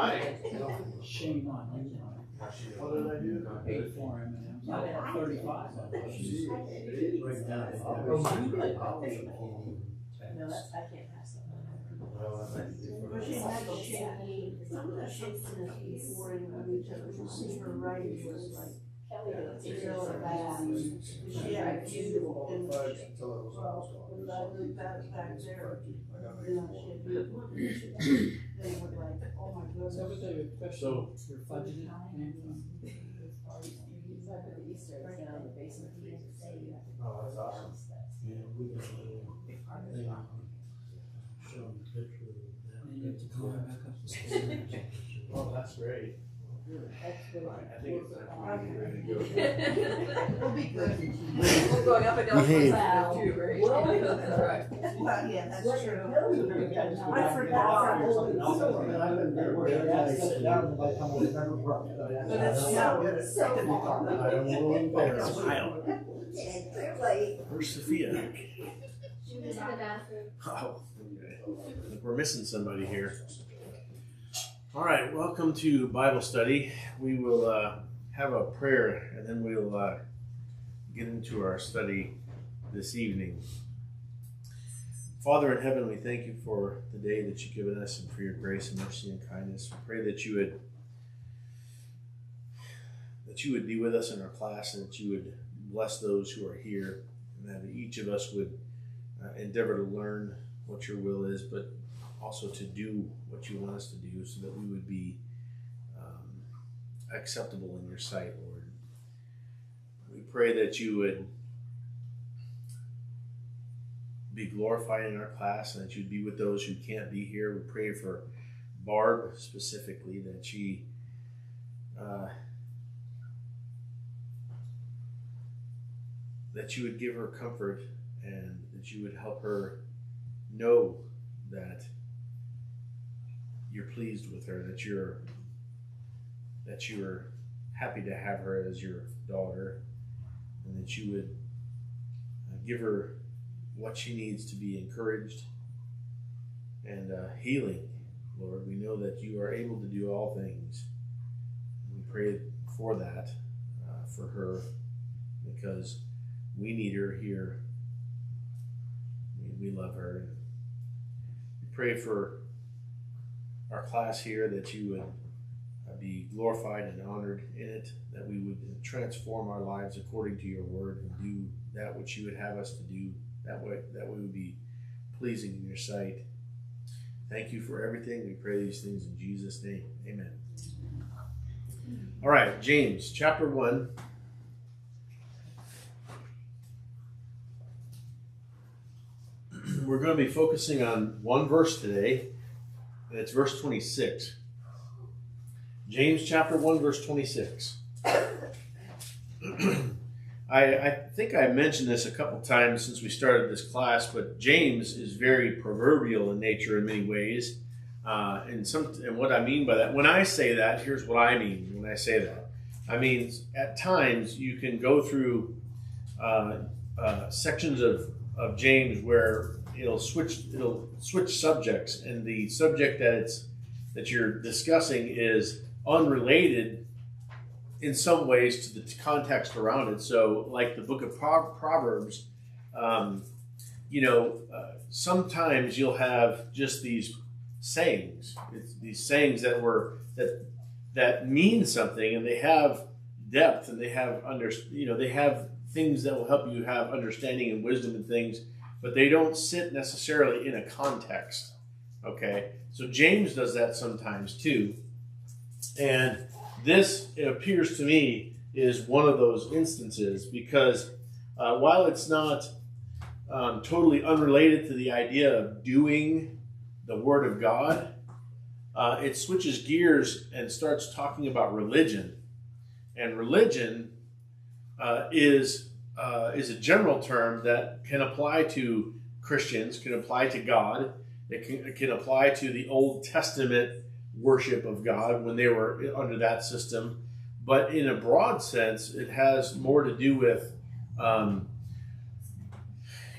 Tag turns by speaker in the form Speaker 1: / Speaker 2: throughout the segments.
Speaker 1: Right.
Speaker 2: Shame on you.
Speaker 1: What did I do?
Speaker 2: 84 M&Ms. I had 35 of those.
Speaker 1: Right now.
Speaker 3: No, that's, I can't pass that.
Speaker 4: But she had the shaking, some of the shakiness before and when we see her writing was like, really bad. She had a few, and when I looked back there, you know, she had been, they were like, oh my
Speaker 2: So that was
Speaker 4: goodness.
Speaker 2: a question
Speaker 1: So-
Speaker 2: your budget came from.
Speaker 3: It's like with the Easter, it's down in the basement.
Speaker 1: Oh, that's awesome.
Speaker 5: Yeah, we got a little thing, showing the picture of that.
Speaker 2: And you have to climb back up the stairs.
Speaker 1: Oh, that's great.
Speaker 3: That's good.
Speaker 1: I think it's time for me to get ready to go.
Speaker 4: It'll be good.
Speaker 3: We're going up and down the
Speaker 5: Behave.
Speaker 3: side too, right? That's right.
Speaker 4: Well, yeah, that's true.
Speaker 5: I
Speaker 4: I forgot. But it's so,
Speaker 5: I don't want to embarrass you.
Speaker 1: Where's Sophia? Oh, okay. We're missing somebody here. All right, welcome to Bible study. We will have a prayer and then we'll get into our study this evening. Father in heaven, we thank you for the day that you've given us and for your grace and mercy and kindness. We pray that you would be with us in our class and that you would bless those who are here and that each of us would endeavor to learn what your will is, but also to do what you want us to do so that we would be acceptable in your sight, Lord. We pray that you would be glorified in our class and that you'd be with those who can't be here. We pray for Barb specifically, that she that you would give her comfort and that you would help her know that you're pleased with her, that you're happy to have her as your daughter, and that you would give her what she needs to be encouraged and healing. Lord, we know that you are able to do all things. We pray for that for her because we need her here. We love her. We pray for our class here that you would be glorified and honored in it, that we would transform our lives according to your word and do that which you would have us to do, that we would be pleasing in your sight. Thank you for everything. We pray these things in Jesus' name. Amen. All right, James chapter 1. We're going to be focusing on one verse today, and it's verse 26. James chapter 1, verse 26. I think I mentioned this a couple times since we started this class, but James is very proverbial in nature in many ways. And what I mean by that, when I say that, here's what I mean when I say that. I mean, at times you can go through sections of James where it'll switch subjects, and the subject that you're discussing is unrelated in some ways to the context around it. So, like the book of Proverbs, sometimes you'll have just these sayings. It's these sayings that mean something, and they have depth, and they have they have things that will help you have understanding and wisdom and things, but they don't sit necessarily in a context. Okay, so James does that sometimes too, and this, it appears to me, is one of those instances because while it's not totally unrelated to the idea of doing the Word of God, it switches gears and starts talking about religion. And religion is a general term that can apply to Christians, can apply to God. It can apply to the Old Testament worship of God when they were under that system. But in a broad sense, it has more to do with,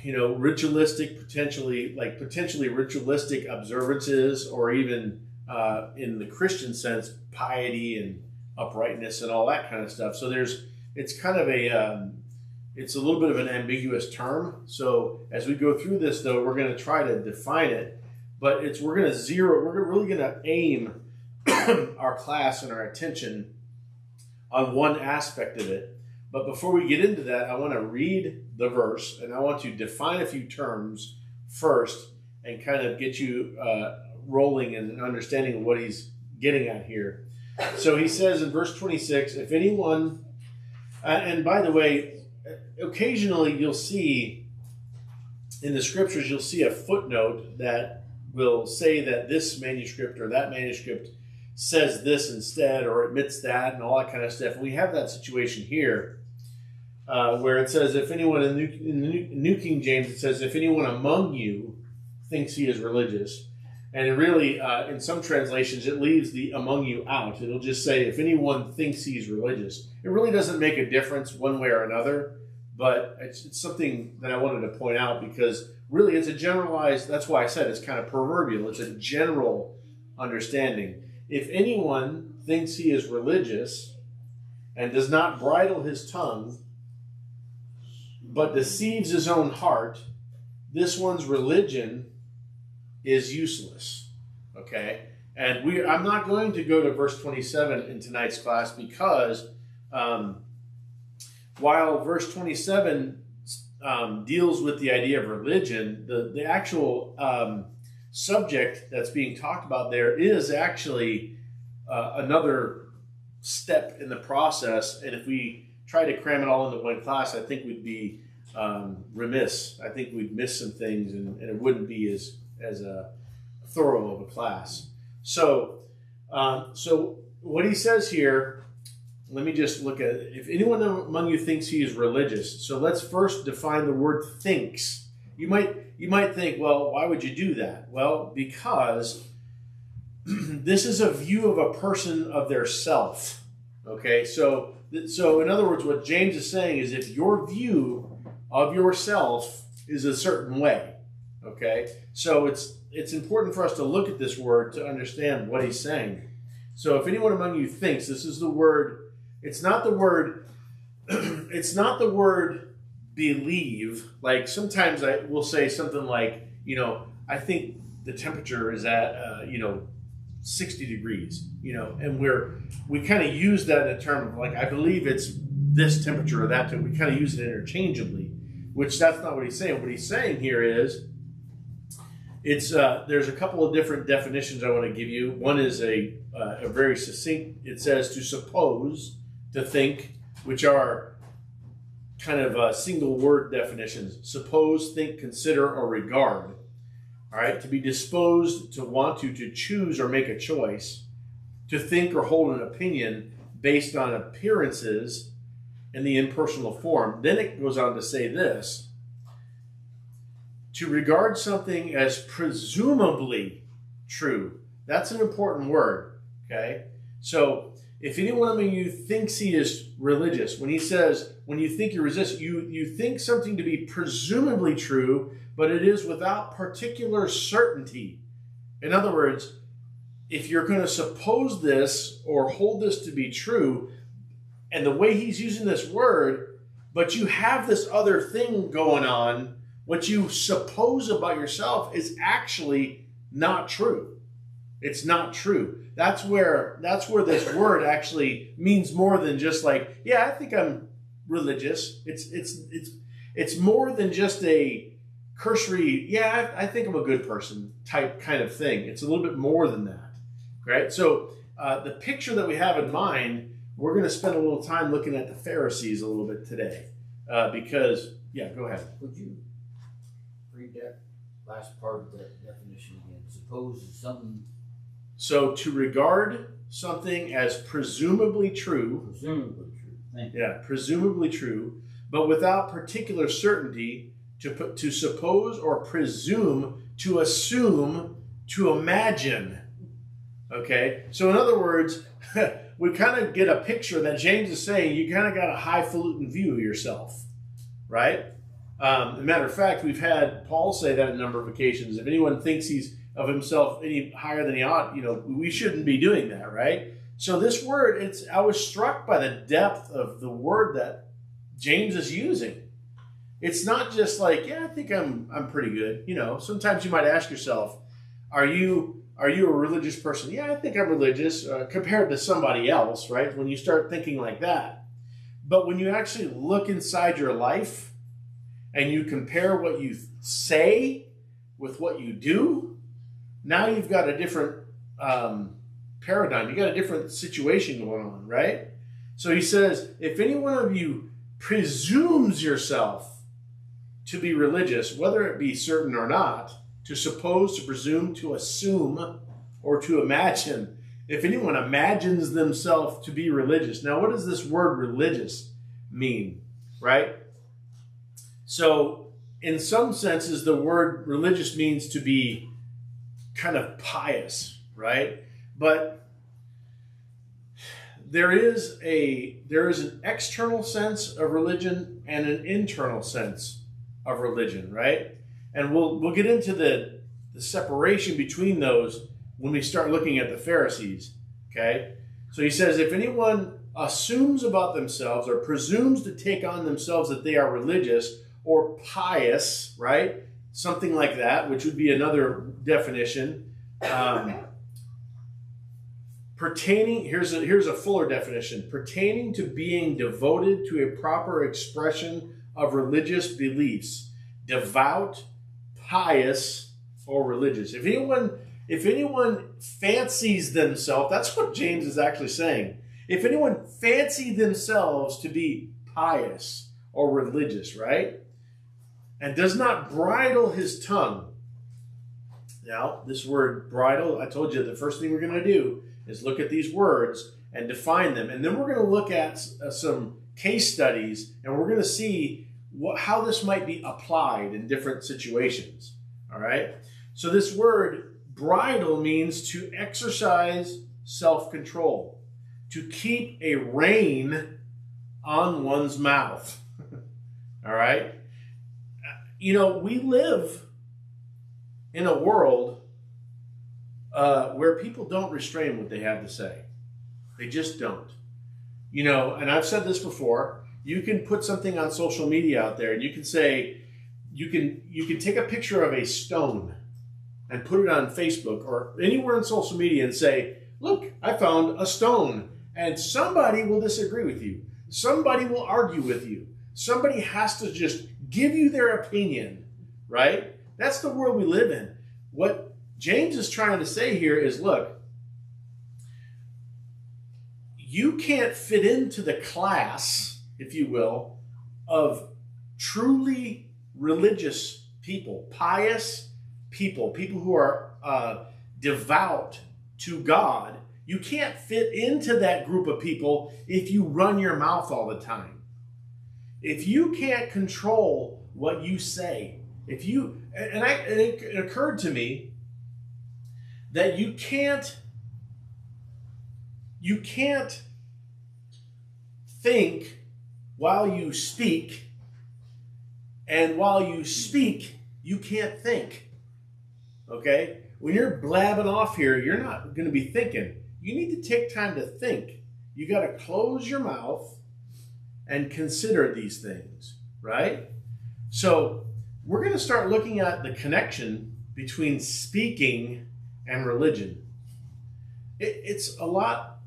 Speaker 1: ritualistic, potentially ritualistic observances, or even in the Christian sense, piety and uprightness and all that kind of stuff. So it's kind of it's a little bit of an ambiguous term. So as we go through this, though, we're going to try to define it, but we're really going to aim our class and our attention on one aspect of it. But before we get into that, I want to read the verse, and I want to define a few terms first and kind of get you rolling and an understanding of what he's getting at here. So he says in verse 26, if anyone, and by the way, occasionally you'll see in the scriptures, you'll see a footnote that will say that this manuscript or that manuscript says this instead or admits that and all that kind of stuff. And we have that situation here where it says, if anyone in the New King James, it says, if anyone among you thinks he is religious. And really, in some translations, it leaves the among you out. It'll just say, if anyone thinks he's religious. It really doesn't make a difference one way or another, but it's something that I wanted to point out because really it's a generalized, that's why I said it's kind of proverbial. It's a general understanding. If anyone thinks he is religious and does not bridle his tongue, but deceives his own heart, this one's religion is useless. Okay? And I'm not going to go to verse 27 in tonight's class because while verse 27 deals with the idea of religion, the actual subject that's being talked about there is actually another step in the process. And if we try to cram it all into one class, I think we'd be remiss. I think we'd miss some things, and it wouldn't be as a thorough of a class. So what he says here, let me just look at it. If anyone among you thinks he is religious, so let's first define the word thinks. You might think, well, why would you do that? Well, because this is a view of a person of their self. Okay, so in other words, what James is saying is if your view of yourself is a certain way, okay, so it's important for us to look at this word to understand what he's saying. So if anyone among you thinks, this is the word, it's not the word believe. Like sometimes I will say something like, I think the temperature is at 60 degrees, and we kind of use that in a term of like, I believe it's this temperature or that temperature. We kind of use it interchangeably, which that's not what he's saying. What he's saying here is there's a couple of different definitions I want to give you. One is a very succinct. It says to suppose, to think, which are kind of single word definitions. Suppose, think, consider, or regard. All right, to be disposed, to want to choose or make a choice, to think or hold an opinion based on appearances in the impersonal form. Then it goes on to say this: to regard something as presumably true. That's an important word, okay? So if anyone among you thinks he is religious, when he says, when you think you're religious, you think something to be presumably true, but it is without particular certainty. In other words, if you're going to suppose this or hold this to be true, and the way he's using this word, but you have this other thing going on, what you suppose about yourself is actually not true. It's not true. That's where this word actually means more than just like, yeah, I think I'm religious. It's more than just a cursory, yeah, I think I'm a good person type kind of thing. It's a little bit more than that, right? So the picture that we have in mind, we're going to spend a little time looking at the Pharisees a little bit today because, yeah, go ahead.
Speaker 6: Would you read that last part of the definition again? Suppose something.
Speaker 1: So to regard something as presumably true.
Speaker 6: Presumably true. Thank you.
Speaker 1: Yeah, presumably true, but without particular certainty, to suppose or presume, to assume, to imagine. Okay? So in other words, we kind of get a picture that James is saying you kind of got a highfalutin view of yourself, right? As a matter of fact, we've had Paul say that a number of occasions. If anyone thinks he's of himself any higher than he ought, we shouldn't be doing that, right? So this word, I was struck by the depth of the word that James is using. It's not just like, yeah, I think I'm pretty good. Sometimes you might ask yourself, are you a religious person? Yeah, I think I'm religious compared to somebody else, right? When you start thinking like that. But when you actually look inside your life and you compare what you say with what you do, now you've got a different paradigm. You got a different situation going on, right? So he says, if any one of you presumes yourself to be religious, whether it be certain or not, to suppose, to presume, to assume, or to imagine. If anyone imagines themselves to be religious. Now, what does this word religious mean, right? So, in some senses, the word religious means to be kind of pious, right? But there is an external sense of religion and an internal sense of religion, right? And we'll get into the separation between those when we start looking at the Pharisees, okay? So he says, if anyone assumes about themselves or presumes to take on themselves that they are religious or pious, right? Something like that, which would be another definition. Pertaining, here's a fuller definition, pertaining to being devoted to a proper expression of religious beliefs, devout, pious, or religious. If anyone fancies themselves, that's what James is actually saying. If anyone fancy themselves to be pious or religious, right? And does not bridle his tongue. Now, this word bridle, I told you the first thing we're going to do is look at these words and define them. And then we're going to look at some case studies and we're going to see how this might be applied in different situations. All right? So this word bridle means to exercise self-control, to keep a rein on one's mouth. All right? We live in a world where people don't restrain what they have to say. They just don't. And I've said this before, you can put something on social media out there and you can say, you can take a picture of a stone and put it on Facebook or anywhere on social media and say, look, I found a stone. And somebody will disagree with you. Somebody will argue with you. Somebody has to just give you their opinion, right? That's the world we live in. What James is trying to say here is, look, you can't fit into the class, if you will, of truly religious people, pious people who are devout to God. You can't fit into that group of people if you run your mouth all the time. If you can't control what you say, it occurred to me that you can't think while you speak, and while you speak, you can't think. Okay? When you're blabbing off here, you're not going to be thinking. You need to take time to think. You got to close your mouth and consider these things, right? So we're going to start looking at the connection between speaking and religion. It's a lot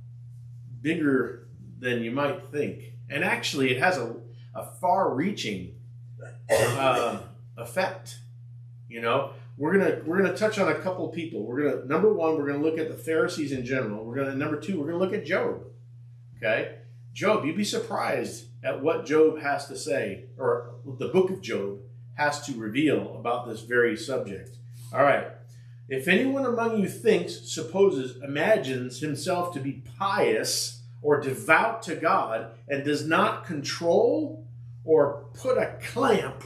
Speaker 1: bigger than you might think. And actually, it has a far-reaching effect. We're gonna touch on a couple of people. Number one, we're gonna look at the Pharisees in general. Number two, we're gonna look at Job. Okay, Job. You'd be surprised at what Job has to say, or what the book of Job has to reveal about this very subject. All right. If anyone among you imagines himself to be pious or devout to God and does not control or put a clamp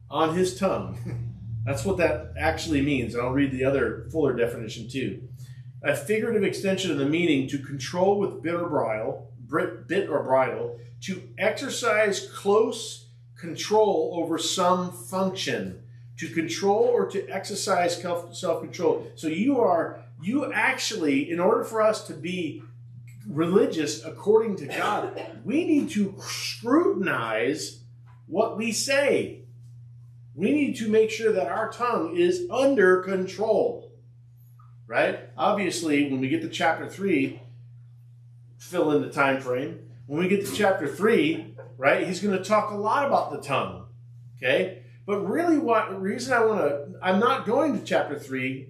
Speaker 1: on his tongue. That's what that actually means. And I'll read the other fuller definition too. A figurative extension of the meaning to control with bit or bridle, to exercise close control over some function, to control or to exercise self-control. So you actually, in order for us to be religious according to God, we need to scrutinize what we say. We need to make sure that our tongue is under control, right? Obviously, when we get to chapter 3, fill in the time frame. When we get to chapter 3, right, he's going to talk a lot about the tongue, okay? But really the reason I'm not going to chapter 3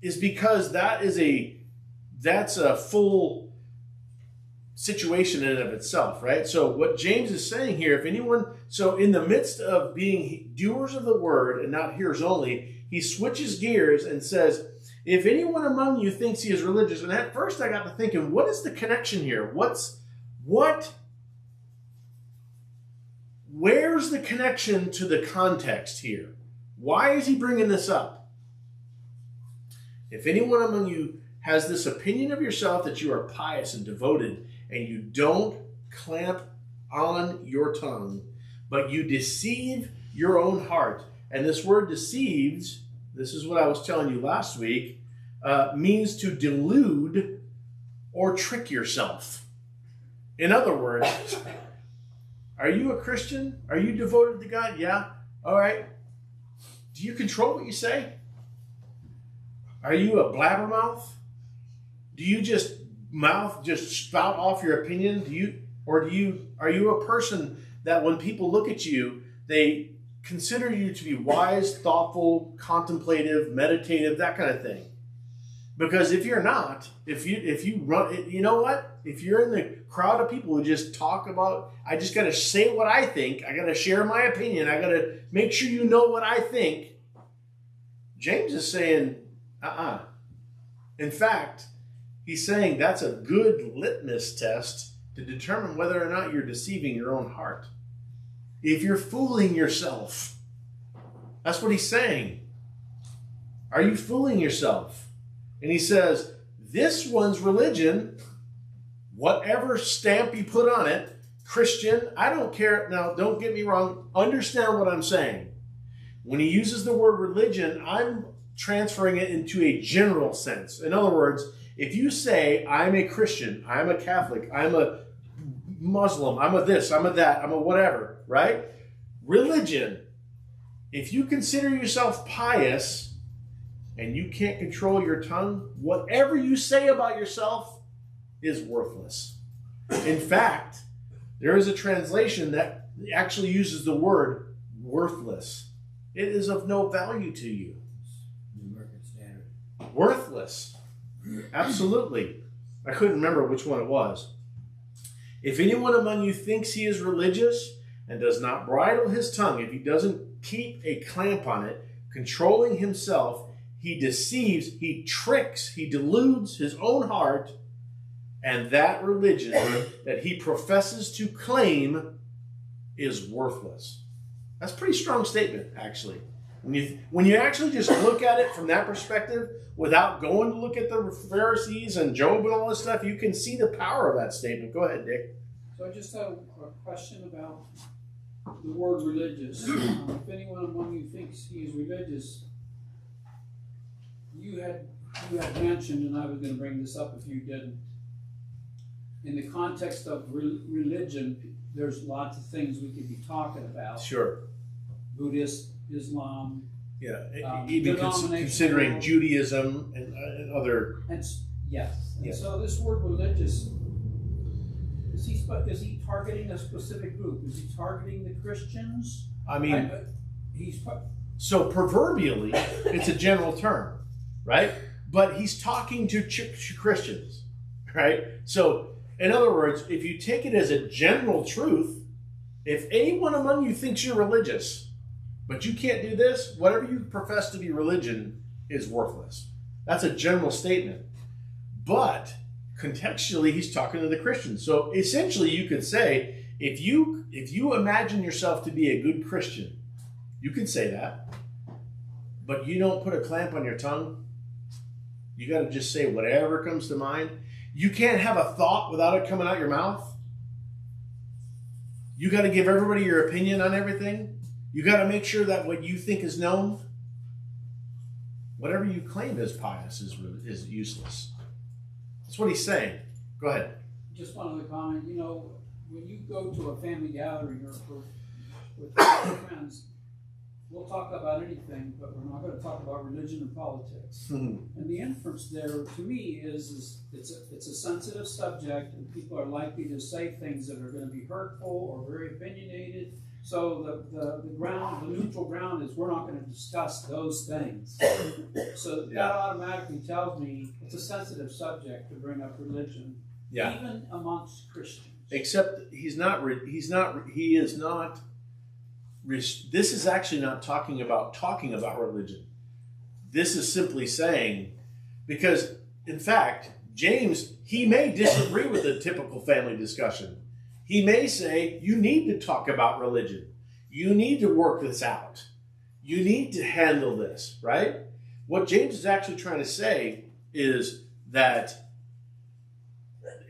Speaker 1: is because that's a full situation in and of itself, right? So what James is saying here, so in the midst of being doers of the word and not hearers only, he switches gears and says, if anyone among you thinks he is religious, and at first I got to thinking, what is the connection here? Where's the connection to the context here? Why is he bringing this up? If anyone among you has this opinion of yourself that you are pious and devoted, and you don't clamp on your tongue, but you deceive your own heart. And this word deceives, this is what I was telling you last week, means to delude or trick yourself. In other words, are you a Christian? Are you devoted to God? Yeah. All right. Do you control what you say? Are you a blabbermouth? Do you just spout off your opinion? Are you a person that when people look at you, they consider you to be wise, thoughtful, contemplative, meditative, that kind of thing? Because if you're not, if you run, you know what? If you're in the crowd of people who just talk about, I just got to say what I think, I got to share my opinion, I got to make sure you know what I think. James is saying, In fact, he's saying that's a good litmus test to determine whether or not you're deceiving your own heart. If you're fooling yourself, that's what he's saying. Are you fooling yourself? And he says, this one's religion, whatever stamp you put on it, Christian, I don't care. Now, don't get me wrong. Understand what I'm saying. When he uses the word religion, I'm transferring it into a general sense. In other words, if you say, I'm a Christian, I'm a Catholic, I'm a Muslim, I'm a this, I'm a that, I'm a whatever, right? Religion. If you consider yourself pious and you can't control your tongue, whatever you say about yourself is worthless. In fact, there is a translation that actually uses the word worthless. It is of no value to you.
Speaker 6: New American Standard.
Speaker 1: Worthless. Absolutely. I couldn't remember which one it was. If anyone among you thinks he is religious and does not bridle his tongue, if he doesn't keep a clamp on it, controlling himself, he deceives, he tricks, he deludes his own heart, and that religion that he professes to claim is worthless. That's a pretty strong statement, actually. When you actually just look at it from that perspective, without going to look at the Pharisees and Job and all this stuff, you can see the power of that statement. Go ahead, Dick.
Speaker 2: So I just have a question about the word religious. If anyone among you thinks he is religious, you had mentioned, and I was going to bring this up if you didn't, in the context of religion, there's lots of things we could be talking about.
Speaker 1: Sure.
Speaker 2: Buddhist, Islam.
Speaker 1: Yeah, even considering Judaism and other.
Speaker 2: Yes. And
Speaker 1: yes.
Speaker 2: so this word religious, is he targeting a specific group? Is he targeting the Christians?
Speaker 1: I mean,
Speaker 2: he's.
Speaker 1: So proverbially, it's a general term, right? But he's talking to Christians, right? So, in other words, if you take it as a general truth, if anyone among you thinks you're religious, but you can't do this, whatever you profess to be religion is worthless. That's a general statement. But contextually, he's talking to the Christians. So essentially, you could say, if you imagine yourself to be a good Christian, you can say that, but you don't put a clamp on your tongue. You got to just say whatever comes to mind. You can't have a thought without it coming out your mouth. You got to give everybody your opinion on everything. You got to make sure that what you think is known, whatever you claim is pious, is useless. That's what he's saying. Go ahead.
Speaker 2: Just one other comment. You know, when you go to a family gathering or with friends, we'll talk about anything, but we're not going to talk about religion and politics. And the inference there, to me, is it's a sensitive subject, and people are likely to say things that are going to be hurtful or very opinionated. So the neutral ground is we're not going to discuss those things. So that automatically tells me it's a sensitive subject to bring up religion, even amongst Christians.
Speaker 1: Except he is not. This is actually not talking about religion. This is simply saying, because in fact, James, he may disagree with the typical family discussion. He may say, you need to talk about religion. You need to work this out. You need to handle this, right? What James is actually trying to say is that,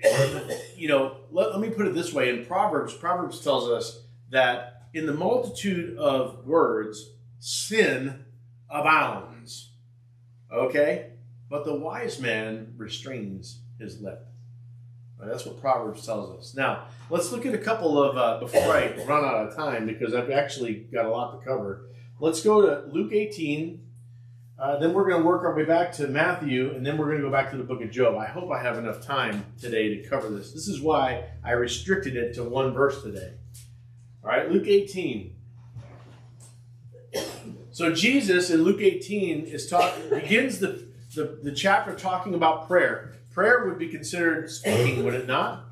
Speaker 1: let me put it this way. In Proverbs tells us that in the multitude of words, sin abounds. Okay? But the wise man restrains his lip. Right, that's what Proverbs tells us. Now, let's look at a couple of, before I run out of time, because I've actually got a lot to cover. Let's go to Luke 18. Then we're going to work our way back to Matthew, and then we're going to go back to the book of Job. I hope I have enough time today to cover this. This is why I restricted it to one verse today. All right, Luke 18. So Jesus in Luke 18 begins the chapter talking about prayer. Prayer would be considered speaking, would it not?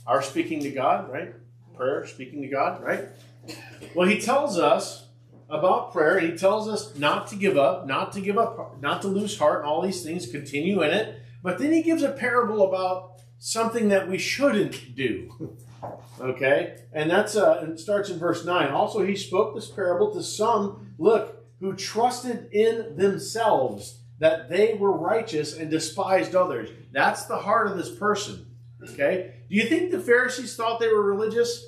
Speaker 1: Our speaking to God, right? Prayer, speaking to God, right? Well, he tells us about prayer, and he tells us not to give up, not to lose heart, and all these things, continue in it. But then he gives a parable about something that we shouldn't do. Okay? And it starts in verse 9. Also, he spoke this parable to some, who trusted in themselves that they were righteous and despised others. That's the heart of this person. Okay? Do you think the Pharisees thought they were religious?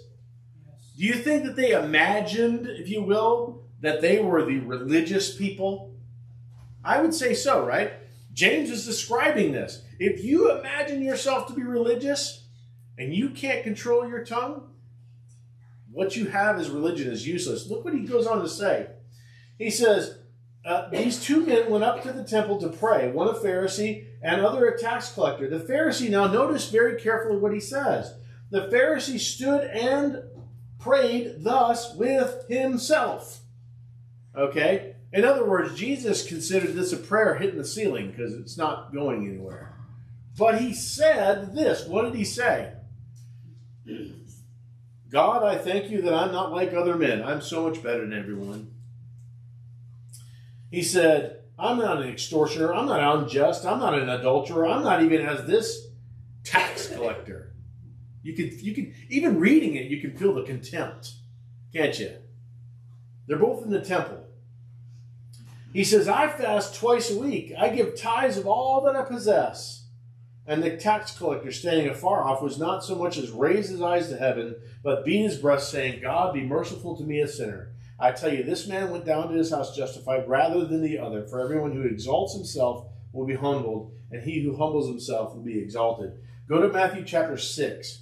Speaker 2: Yes.
Speaker 1: Do you think that they imagined, if you will, that they were the religious people? I would say so, right? James is describing this. If you imagine yourself to be religious and you can't control your tongue, what you have as religion is useless. Look what he goes on to say. He says, these two men went up to the temple to pray, one a Pharisee and other a tax collector. The Pharisee, now notice very carefully what he says. The Pharisee stood and prayed thus with himself. Okay? In other words, Jesus considered this a prayer hitting the ceiling because it's not going anywhere. But he said this. What did he say? God, I thank you that I'm not like other men. I'm so much better than everyone. He said, I'm not an extortioner. I'm not unjust. I'm not an adulterer. I'm not even as this tax collector. You can even reading it, you can feel the contempt, can't you? They're both in the temple. He says, I fast twice a week. I give tithes of all that I possess. And the tax collector, standing afar off, was not so much as raised his eyes to heaven, but beat his breast, saying, God, be merciful to me, a sinner. I tell you, this man went down to his house justified rather than the other. For everyone who exalts himself will be humbled, and he who humbles himself will be exalted. Go to Matthew chapter 6.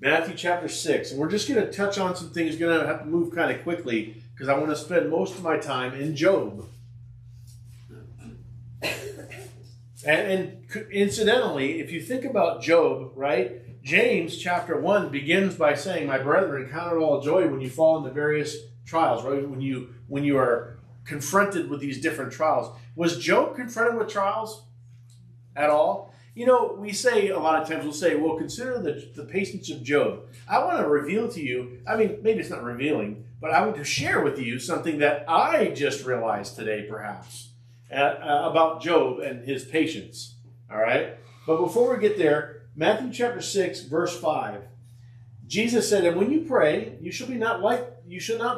Speaker 1: Matthew chapter 6. And we're just going to touch on some things. Going to have to move kind of quickly because I want to spend most of my time in Job. And incidentally, if you think about Job, right? James chapter 1 begins by saying, my brethren, count it all joy when you fall into various trials, right? When you are confronted with these different trials. Was Job confronted with trials at all? You know, we say a lot of times, we'll say, well, consider the patience of Job. I want to reveal to you, I mean, maybe it's not revealing, but I want to share with you something that I just realized today, perhaps, about Job and his patience. All right? But before we get there, Matthew chapter 6, verse 5. Jesus said, and when you pray, you should not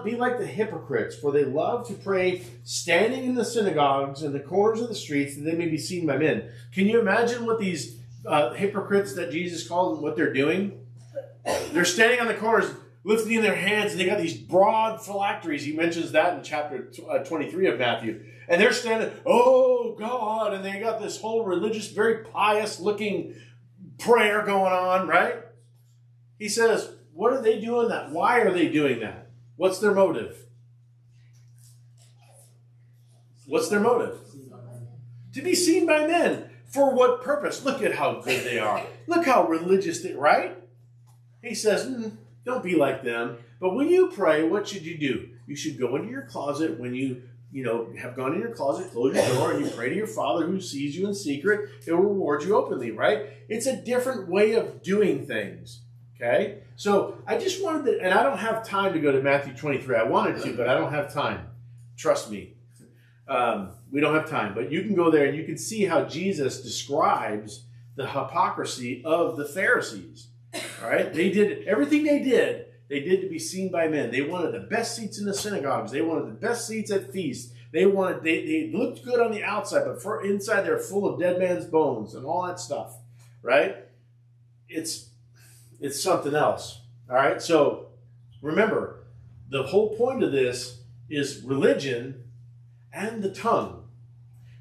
Speaker 1: be like the hypocrites, for they love to pray standing in the synagogues and the corners of the streets, that they may be seen by men. Can you imagine what these hypocrites that Jesus called them, what they're doing? They're standing on the corners. lifting their hands, and they got these broad phylacteries. He mentions that in chapter 23 of Matthew. And they're standing, oh God, and they got this whole religious, very pious looking prayer going on, right? He says, what are they doing that? Why are they doing that? What's their motive? What's their motive? To be seen by men. For what purpose? Look at how good they are. Look how religious they are, right? He says, don't be like them. But when you pray, what should you do? You should go into your closet when you have gone in your closet, close your door, and you pray to your Father who sees you in secret. He'll reward you openly, right? It's a different way of doing things, okay? So I just wanted to, and I don't have time to go to Matthew 23. I wanted to, but I don't have time. Trust me. We don't have time, but you can go there and you can see how Jesus describes the hypocrisy of the Pharisees. All right, they did everything they did to be seen by men. They wanted the best seats in the synagogues. They wanted the best seats at feasts. They looked good on the outside, but for inside they're full of dead man's bones and all that stuff. Right? It's something else. All right. So remember, the whole point of this is religion and the tongue.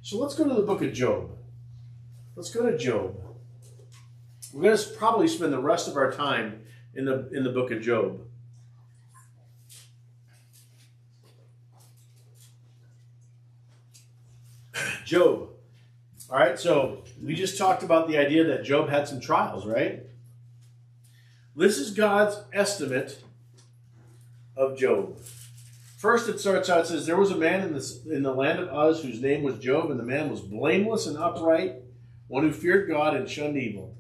Speaker 1: So let's go to the book of Job. Let's go to Job. We're going to probably spend the rest of our time in the book of Job. Job. All right, so we just talked about the idea that Job had some trials, right? This is God's estimate of Job. First, it starts out, it says, there was a man in the land of Uz whose name was Job, and the man was blameless and upright, one who feared God and shunned evil.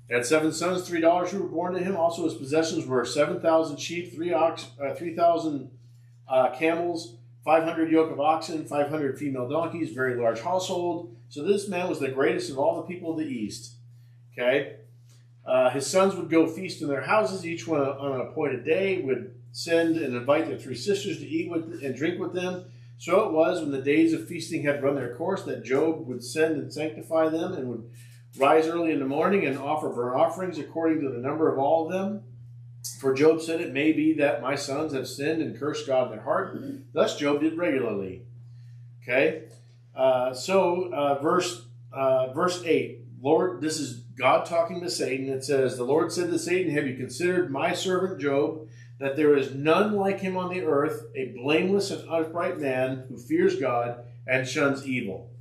Speaker 1: He had 7 sons, 3 daughters who were born to him. Also his possessions were 7,000 sheep, 3,000 camels, 500 yoke of oxen, 500 female donkeys, very large household. So this man was the greatest of all the people of the East. Okay? His sons would go feast in their houses, each one on an appointed day, would send and invite their 3 sisters to eat with and drink with them. So it was, when the days of feasting had run their course, that Job would send and sanctify them, and would rise early in the morning and offer burnt offerings according to the number of all of them. For Job said, it may be that my sons have sinned and cursed God in their heart. Thus Job did regularly. Okay? Verse 8. Lord, this is God talking to Satan. It says, the Lord said to Satan, have you considered my servant Job, that there is none like him on the earth, a blameless and upright man who fears God and shuns evil.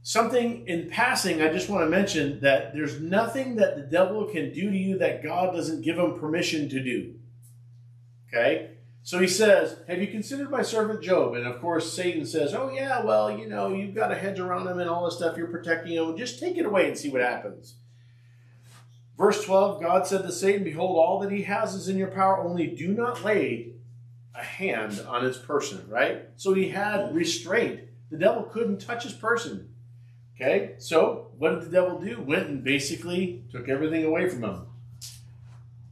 Speaker 1: Something in passing, I just want to mention that there's nothing that the devil can do to you that God doesn't give him permission to do. Okay? So he says, have you considered my servant Job? And of course, Satan says, oh yeah, well, you've got a hedge around him and all this stuff. You're protecting him. Just take it away and see what happens. Verse 12, God said to Satan, behold, all that he has is in your power, only do not lay a hand on his person, right? So he had restraint. The devil couldn't touch his person. Okay, so what did the devil do? Went and basically took everything away from him.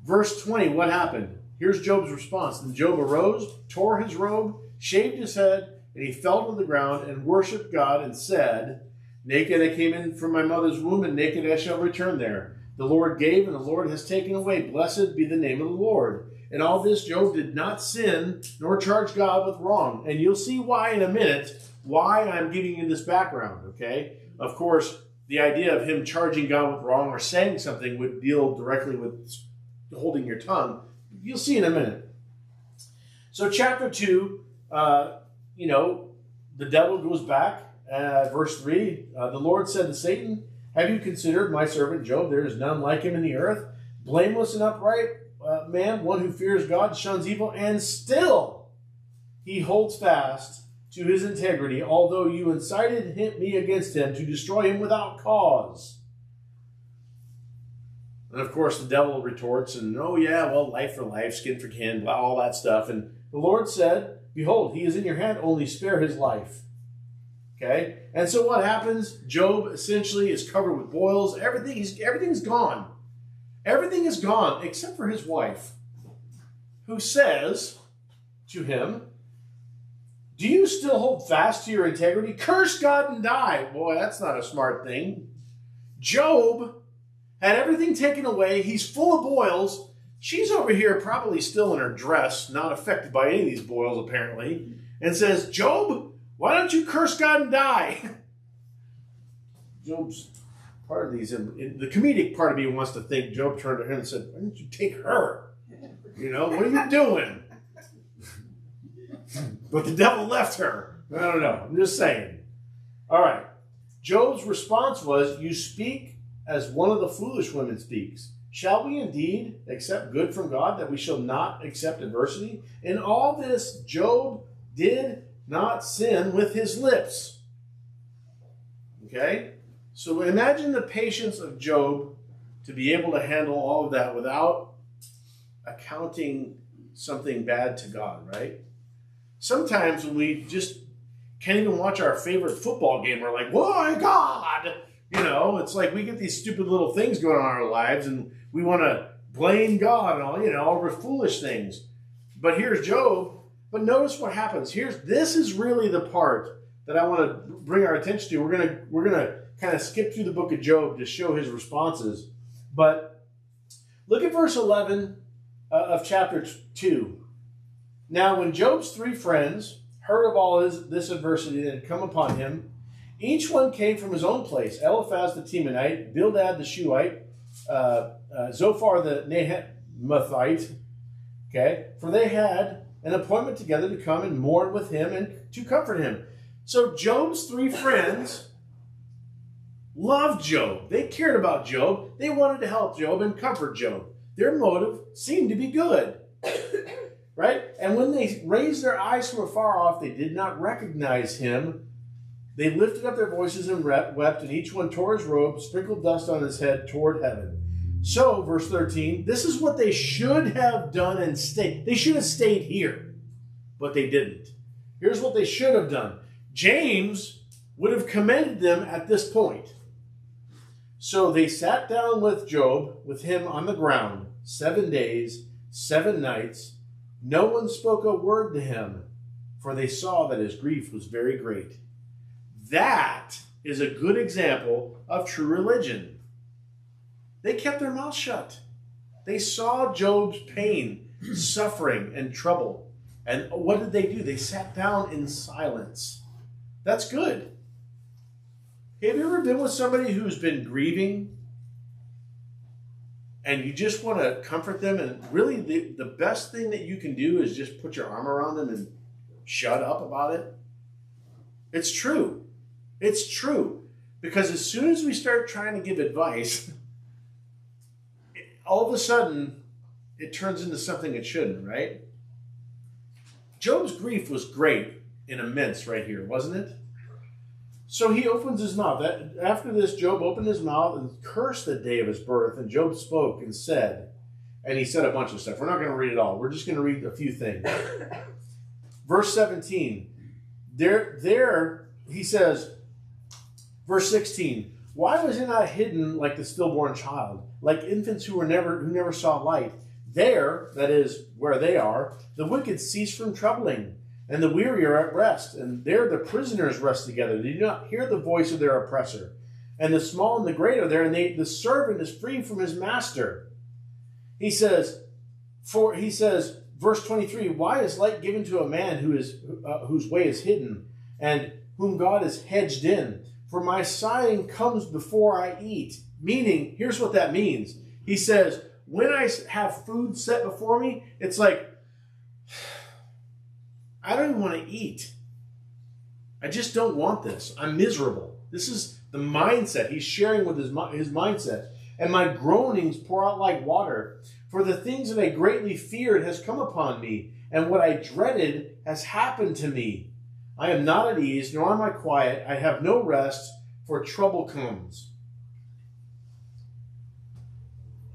Speaker 1: Verse 20, what happened? Here's Job's response. Then Job arose, tore his robe, shaved his head, and he fell to the ground and worshipped God and said, naked I came in from my mother's womb, and naked I shall return there. The Lord gave, and the Lord has taken away. Blessed be the name of the Lord. In all this, Job did not sin, nor charge God with wrong. And you'll see why in a minute, why I'm giving you this background, okay? Of course, the idea of him charging God with wrong or saying something would deal directly with holding your tongue. You'll see in a minute. So chapter 2, the devil goes back. Verse 3, the Lord said to Satan, have you considered my servant Job? There is none like him in the earth. Blameless and upright man, one who fears God, shuns evil, and still he holds fast to his integrity, although you incited me against him to destroy him without cause. And of course the devil retorts, and oh yeah, well, life for life, skin for skin, blah, all that stuff. And the Lord said, behold, he is in your hand, only spare his life. Okay? And so what happens? Job essentially is covered with boils. Everything's gone. Everything is gone except for his wife, who says to him, do you still hold fast to your integrity? Curse God and die. Boy, that's not a smart thing. Job had everything taken away. He's full of boils. She's over here probably still in her dress, not affected by any of these boils apparently, and says, Job, why don't you curse God and die? Job's part of these, the comedic part of me wants to think Job turned to her and said, why don't you take her? You know, what are you doing? But the devil left her. I don't know. I'm just saying. All right. Job's response was, you speak as one of the foolish women speaks. Shall we indeed accept good from God that we shall not accept adversity? In all this, Job did not sin with his lips. Okay? So imagine the patience of Job to be able to handle all of that without accounting something bad to God, right? Sometimes when we just can't even watch our favorite football game, we're like, why God? You know, it's like we get these stupid little things going on in our lives and we want to blame God and all, you know, over foolish things. But here's Job. But notice what happens. This is really the part that I want to bring our attention to. We're gonna kind of skip through the book of Job to show his responses. But look at verse 11 of chapter 2. Now, when Job's 3 friends heard of all this adversity that had come upon him, each one came from his own place. Eliphaz the Temanite, Bildad the Shuhite, Zophar the Naamathite, okay? For they had an appointment together to come and mourn with him and to comfort him. So Job's 3 friends loved Job. They cared about Job. They wanted to help Job and comfort Job. Their motive seemed to be good, right? And when they raised their eyes from afar off, they did not recognize him. They lifted up their voices and wept, and each one tore his robe, sprinkled dust on his head toward heaven. So, verse 13, this is what they should have done and stayed. They should have stayed here, but they didn't. Here's what they should have done. James would have commended them at this point. So they sat down with Job, with him on the ground, 7 days, 7 nights. No one spoke a word to him, for they saw that his grief was very great. That is a good example of true religion. They kept their mouth shut. They saw Job's pain, suffering, and trouble. And what did they do? They sat down in silence. That's good. Have you ever been with somebody who's been grieving and you just want to comfort them? And really the best thing that you can do is just put your arm around them and shut up about it? It's true. It's true. Because as soon as we start trying to give advice, all of a sudden, it turns into something it shouldn't, right? Job's grief was great and immense right here, wasn't it? So he opens his mouth. After this, Job opened his mouth and cursed the day of his birth. And Job spoke and said, and he said a bunch of stuff. We're not going to read it all. We're just going to read a few things. Verse 17. There he says, verse 16, why was it not hidden like the stillborn child, like infants who never saw light? There, that is where they are, the wicked cease from troubling, and the weary are at rest. And there the prisoners rest together. They do not hear the voice of their oppressor. And the small and the great are there, and the servant is free from his master. He says, verse 23, why is light given to a man whose way is hidden, and whom God has hedged in? For my sighing comes before I eat. Meaning, here's what that means. He says, when I have food set before me, it's like, I don't even want to eat. I just don't want this. I'm miserable. This is the mindset. He's sharing with his mindset. And my groanings pour out like water. For the things that I greatly feared has come upon me, and what I dreaded has happened to me. I am not at ease, nor am I quiet. I have no rest, for trouble comes.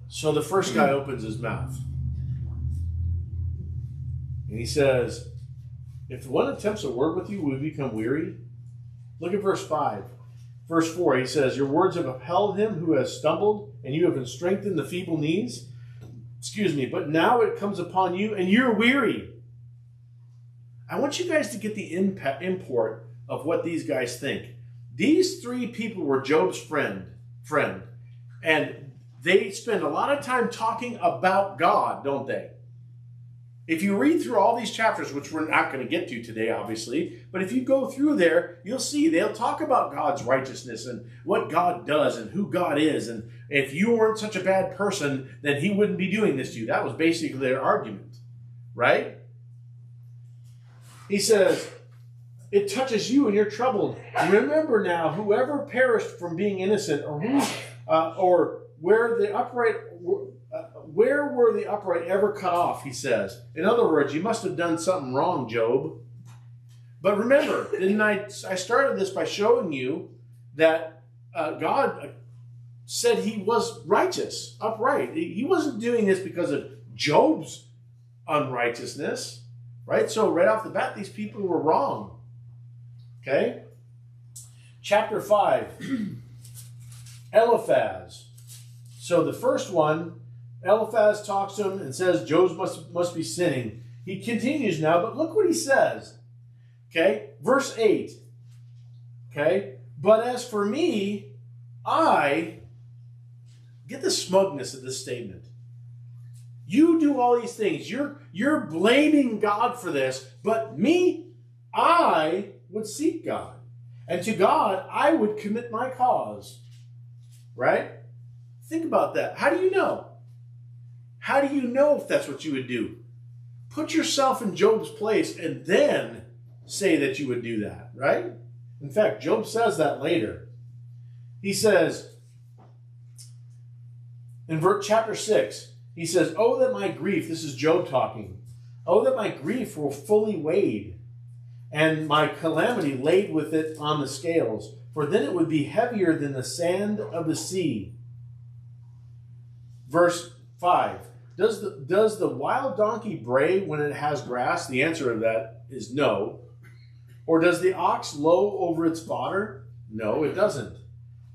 Speaker 1: So the first guy opens his mouth. And he says, if one attempts a word with you, will you become weary? Look at verse 5. Verse 4, he says, your words have upheld him who has stumbled, and you have strengthened the feeble knees. But now it comes upon you, and you're weary. I want you guys to get the import of what these guys think. These 3 people were Job's friend, and they spend a lot of time talking about God, don't they? If you read through all these chapters, which we're not going to get to today, obviously, but if you go through there, you'll see they'll talk about God's righteousness and what God does and who God is. And if you weren't such a bad person, then he wouldn't be doing this to you. That was basically their argument, right? He says, it touches you and you're troubled. Remember now, whoever perished from being innocent, or where were the upright ever cut off, he says. In other words, you must have done something wrong, Job. But remember, didn't I started this by showing you that God said he was righteous, upright. He wasn't doing this because of Job's unrighteousness, right? So right off the bat, these people were wrong. Okay? Chapter 5, Eliphaz. So the first one, Eliphaz talks to him and says Job must be sinning. He continues now, but look what he says. Okay, verse 8. Okay, but as for me, get the smugness of this statement. You do all these things. You're blaming God for this, but me, I would seek God. And to God, I would commit my cause. Right? Think about that. How do you know? How do you know if that's what you would do? Put yourself in Job's place and then say that you would do that, right? In fact, Job says that later. He says, in chapter 6, he says, oh, that my grief, this is Job talking, oh, that my grief were fully weighed, and my calamity laid with it on the scales, for then it would be heavier than the sand of the sea. Verse 5, does the wild donkey bray when it has grass? The answer to that is no. Or does the ox low over its fodder? No, it doesn't.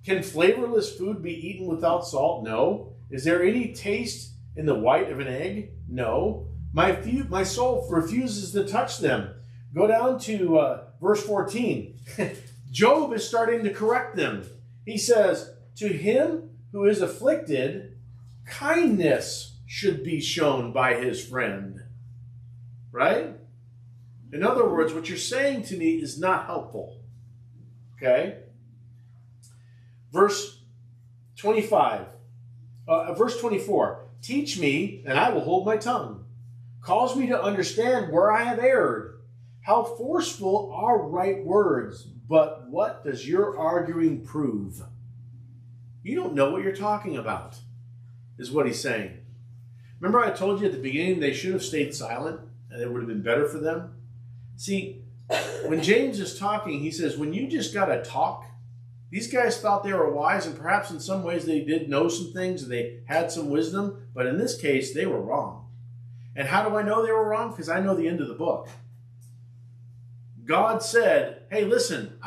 Speaker 1: Can flavorless food be eaten without salt? No. Is there any taste in the white of an egg? No. My soul refuses to touch them. Go down to verse 14. Job is starting to correct them. He says, to him who is afflicted, kindness should be shown by his friend. Right? In other words, what you're saying to me is not helpful. Okay? Verse 25. Verse 24. Teach me, and I will hold my tongue. Cause me to understand where I have erred. How forceful are right words, but what does your arguing prove? You don't know what you're talking about, is what he's saying. Remember I told you at the beginning they should have stayed silent and it would have been better for them? See, when James is talking, he says, when you just got to talk, these guys thought they were wise, and perhaps in some ways they did know some things and they had some wisdom, but in this case, they were wrong. And how do I know they were wrong? Because I know the end of the book. God said, hey, listen,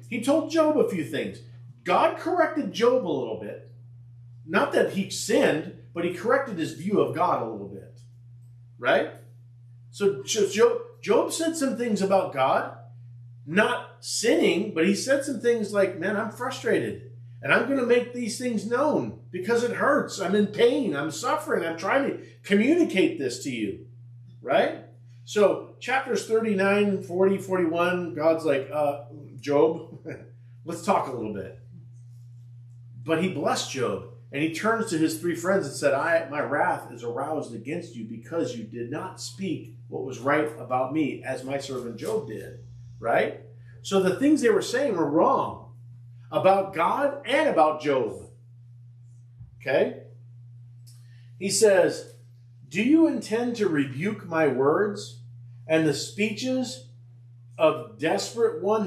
Speaker 1: he told Job a few things. God corrected Job a little bit. Not that he sinned, but he corrected his view of God a little bit. Right? So Job said some things about God, not sinning, but he said some things like, man, I'm frustrated, and I'm going to make these things known because it hurts. I'm in pain. I'm suffering. I'm trying to communicate this to you. Right? So chapters 39, 40, 41, God's like, Job, let's talk a little bit. But he blessed Job. And he turns to his three friends and said, my wrath is aroused against you because you did not speak what was right about me as my servant Job did. Right? So the things they were saying were wrong about God and about Job. Okay? He says, do you intend to rebuke my words and the speeches of desperate one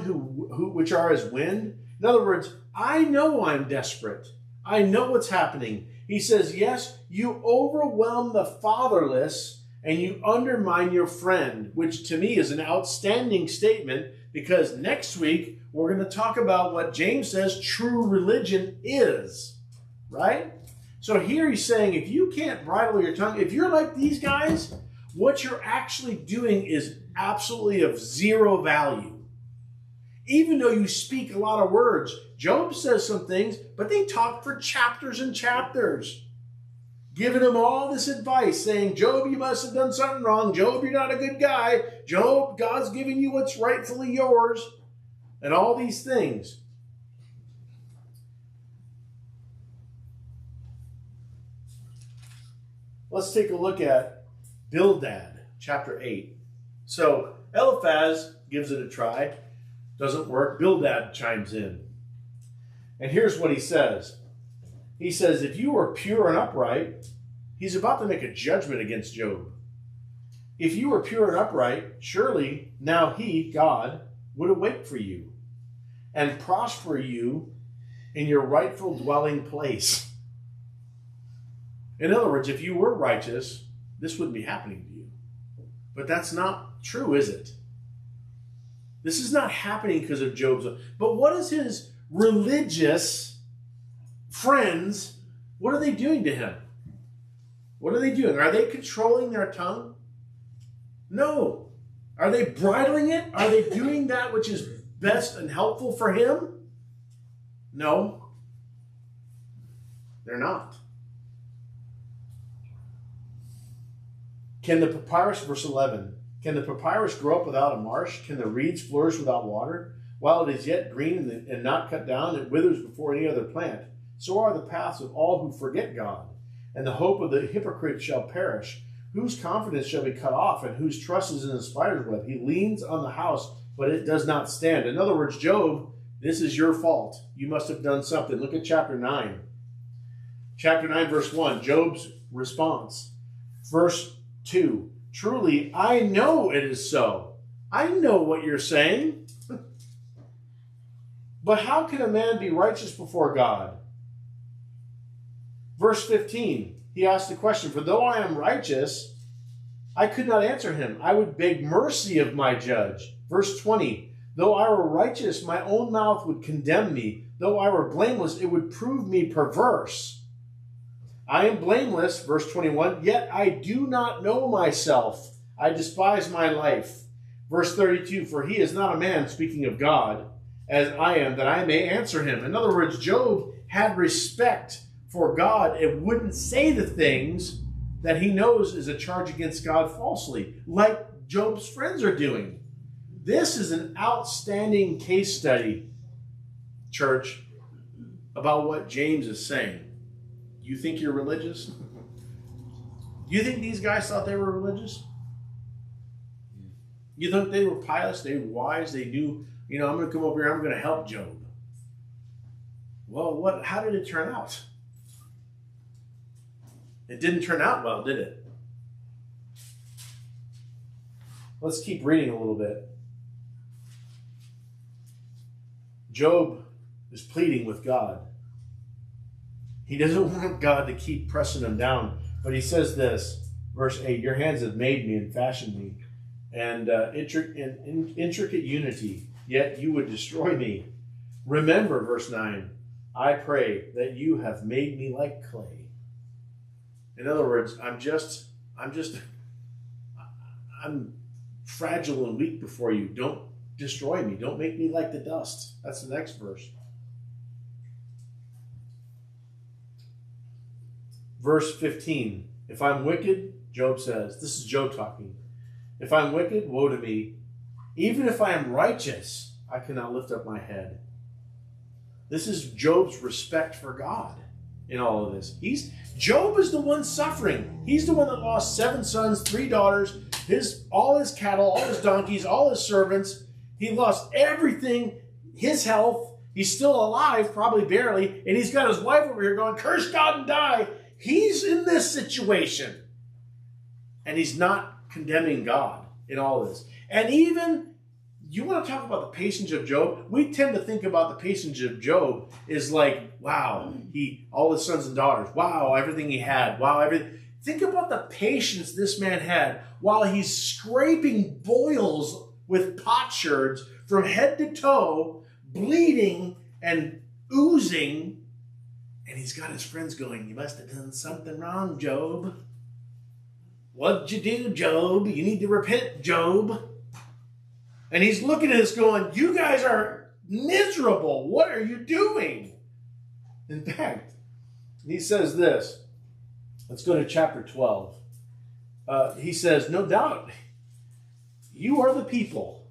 Speaker 1: which are as wind? In other words, I know I'm desperate. I know what's happening. He says, yes, you overwhelm the fatherless and you undermine your friend, which to me is an outstanding statement, because next week we're going to talk about what James says true religion is. Right? So here he's saying, if you can't bridle your tongue, if you're like these guys, what you're actually doing is absolutely of zero value. Even though you speak a lot of words, Job says some things, but they talk for chapters and chapters, giving him all this advice, saying, Job, you must have done something wrong. Job, you're not a good guy. Job, God's giving you what's rightfully yours, and all these things. Let's take a look at Bildad, chapter 8. So Eliphaz gives it a try. Doesn't work. Bildad chimes in. And here's what he says. He says, if you are pure and upright, he's about to make a judgment against Job. If you were pure and upright, surely now he, God, would awake for you and prosper you in your rightful dwelling place. In other words, if you were righteous, this wouldn't be happening to you. But that's not true, is it? This is not happening because of Job's. But what is his religious friends, what are they doing to him? What are they doing? Are they controlling their tongue? No. Are they bridling it? Are they doing that which is best and helpful for him? No. They're not. Can the papyrus, verse 11, can the papyrus grow up without a marsh? Can the reeds flourish without water? While it is yet green and not cut down, it withers before any other plant. So are the paths of all who forget God, and the hope of the hypocrite shall perish. Whose confidence shall be cut off, and whose trust is in the spider's web? He leans on the house, but it does not stand. In other words, Job, this is your fault. You must have done something. Look at chapter 9. Chapter 9, verse 1, Job's response. Verse 2, truly, I know it is so. I know what you're saying. But how can a man be righteous before God? Verse 15, he asked the question, for though I am righteous, I could not answer him. I would beg mercy of my judge. Verse 20, though I were righteous, my own mouth would condemn me. Though I were blameless, it would prove me perverse. I am blameless, verse 21, yet I do not know myself. I despise my life. Verse 32, for he is not a man, speaking of God, as I am, that I may answer him. In other words, Job had respect for God and wouldn't say the things that he knows is a charge against God falsely, like Job's friends are doing. This is an outstanding case study, church, about what James is saying. You think you're religious? You think these guys thought they were religious? You think they were pious? They were wise? They knew, I'm going to come over here, I'm going to help Job. Well, how did it turn out? It didn't turn out well, did it? Let's keep reading a little bit. Job is pleading with God. He doesn't want God to keep pressing him down. But he says this, verse 8, your hands have made me and fashioned me, and in intricate unity, yet you would destroy me. Remember, verse 9, I pray that you have made me like clay. In other words, I'm fragile and weak before you. Don't destroy me. Don't make me like the dust. That's the next verse. Verse 15, if I'm wicked, Job says, this is Job talking. If I'm wicked, woe to me. Even if I am righteous, I cannot lift up my head. This is Job's respect for God in all of this. Job is the one suffering. He's the one that lost 7 sons, 3 daughters, all his cattle, all his donkeys, all his servants. He lost everything, his health. He's still alive, probably barely, and he's got his wife over here going, curse God and die. He's in this situation, and he's not condemning God in all of this. And even, you want to talk about the patience of Job? We tend to think about the patience of Job is like, wow, all his sons and daughters, wow, everything he had, wow, everything. Think about the patience this man had while he's scraping boils with potsherds from head to toe, bleeding and oozing. And he's got his friends going, you must have done something wrong, Job. What'd you do, Job? You need to repent, Job. And he's looking at us going, you guys are miserable. What are you doing? In fact, he says this. Let's go to chapter 12. He says, no doubt, you are the people.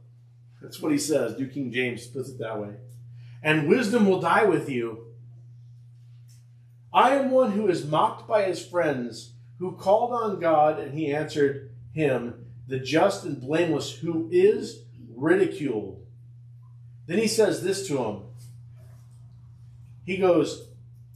Speaker 1: That's what he says. New King James puts it that way. And wisdom will die with you. I am one who is mocked by his friends, who called on God, and he answered him, the just and blameless, who is ridiculed. Then he says this to him. He goes,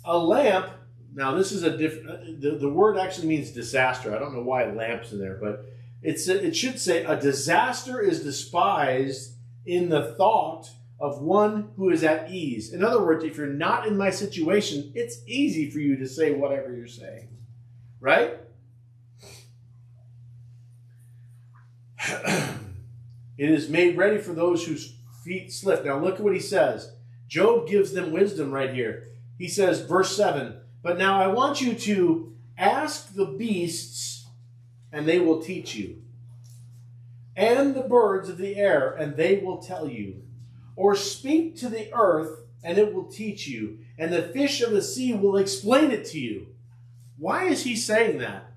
Speaker 1: a lamp, now this is a different, the word actually means disaster. I don't know why lamp's in there, but it should say, a disaster is despised in the thought of one who is at ease. In other words, if you're not in my situation, it's easy for you to say whatever you're saying. Right? It is made ready for those whose feet slip. Now look at what he says. Job gives them wisdom right here. He says, verse 7, but now I want you to ask the beasts, and they will teach you, and the birds of the air, and they will tell you, or speak to the earth, and it will teach you, and the fish of the sea will explain it to you. Why is he saying that?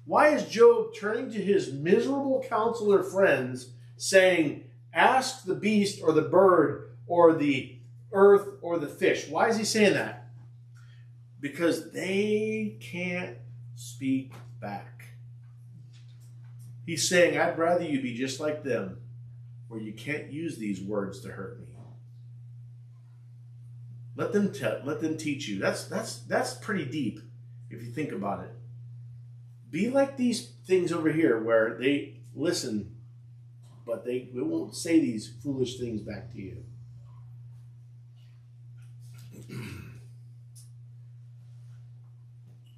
Speaker 1: Why is Job turning to his miserable counselor friends saying, ask the beast or the bird or the earth or the fish? Why is he saying that? Because they can't speak back. He's saying, I'd rather you be just like them, where you can't use these words to hurt me. Let them teach you. That's pretty deep if you think about it. Be like these things over here where they listen, but they won't say these foolish things back to you.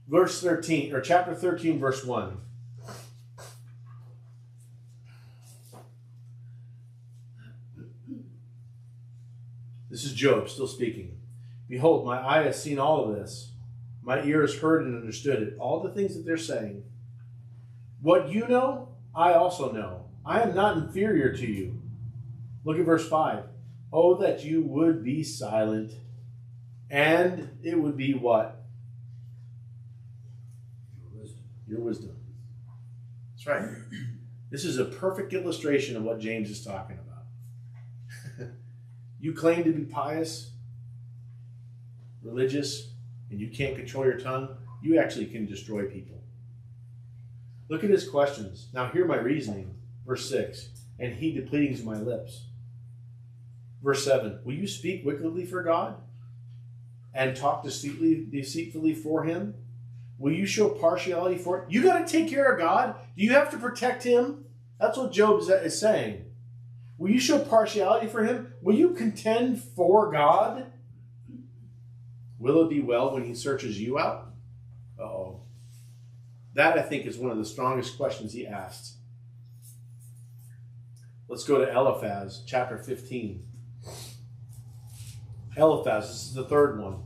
Speaker 1: Verse 13, or chapter 13, verse 1. This is Job still speaking. Behold, my eye has seen all of this. My ears heard and understood it. All the things that they're saying. What you know, I also know. I am not inferior to you. Look at verse 5. Oh, that you would be silent. And it would be what? Your wisdom. That's right. This is a perfect illustration of what James is talking about. You claim to be pious, religious, and you can't control your tongue, you actually can destroy people. Look at his questions. Now hear my reasoning. Verse 6, and he depleting my lips. Verse 7, will you speak wickedly for God and talk deceitfully for him? Will you show partiality for it? You got to take care of God. Do you have to protect him? That's what Job is saying. Will you show partiality for him? Will you contend for God? Will it be well when he searches you out? Uh-oh. That, I think, is one of the strongest questions he asks. Let's go to Eliphaz, chapter 15. Eliphaz, this is the third one.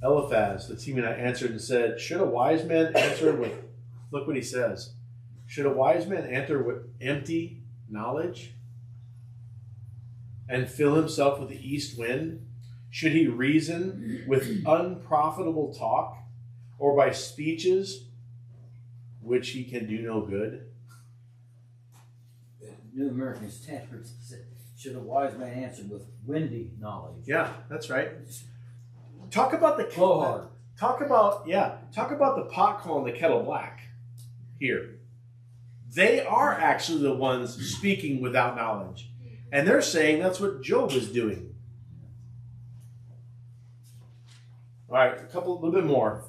Speaker 1: Eliphaz, the Temanite, answered and said, should a wise man answer with, look what he says, should a wise man answer with empty knowledge and fill himself with the east wind? Should he reason with unprofitable talk or by speeches which he can do no good?
Speaker 6: New American Standard said, should a wise man answer with windy knowledge?
Speaker 1: Yeah, that's right. Talk about the
Speaker 6: Blowhard.
Speaker 1: Talk about the pot calling the kettle black here. They are actually the ones speaking without knowledge. And they're saying that's what Job is doing. All right, a little bit more.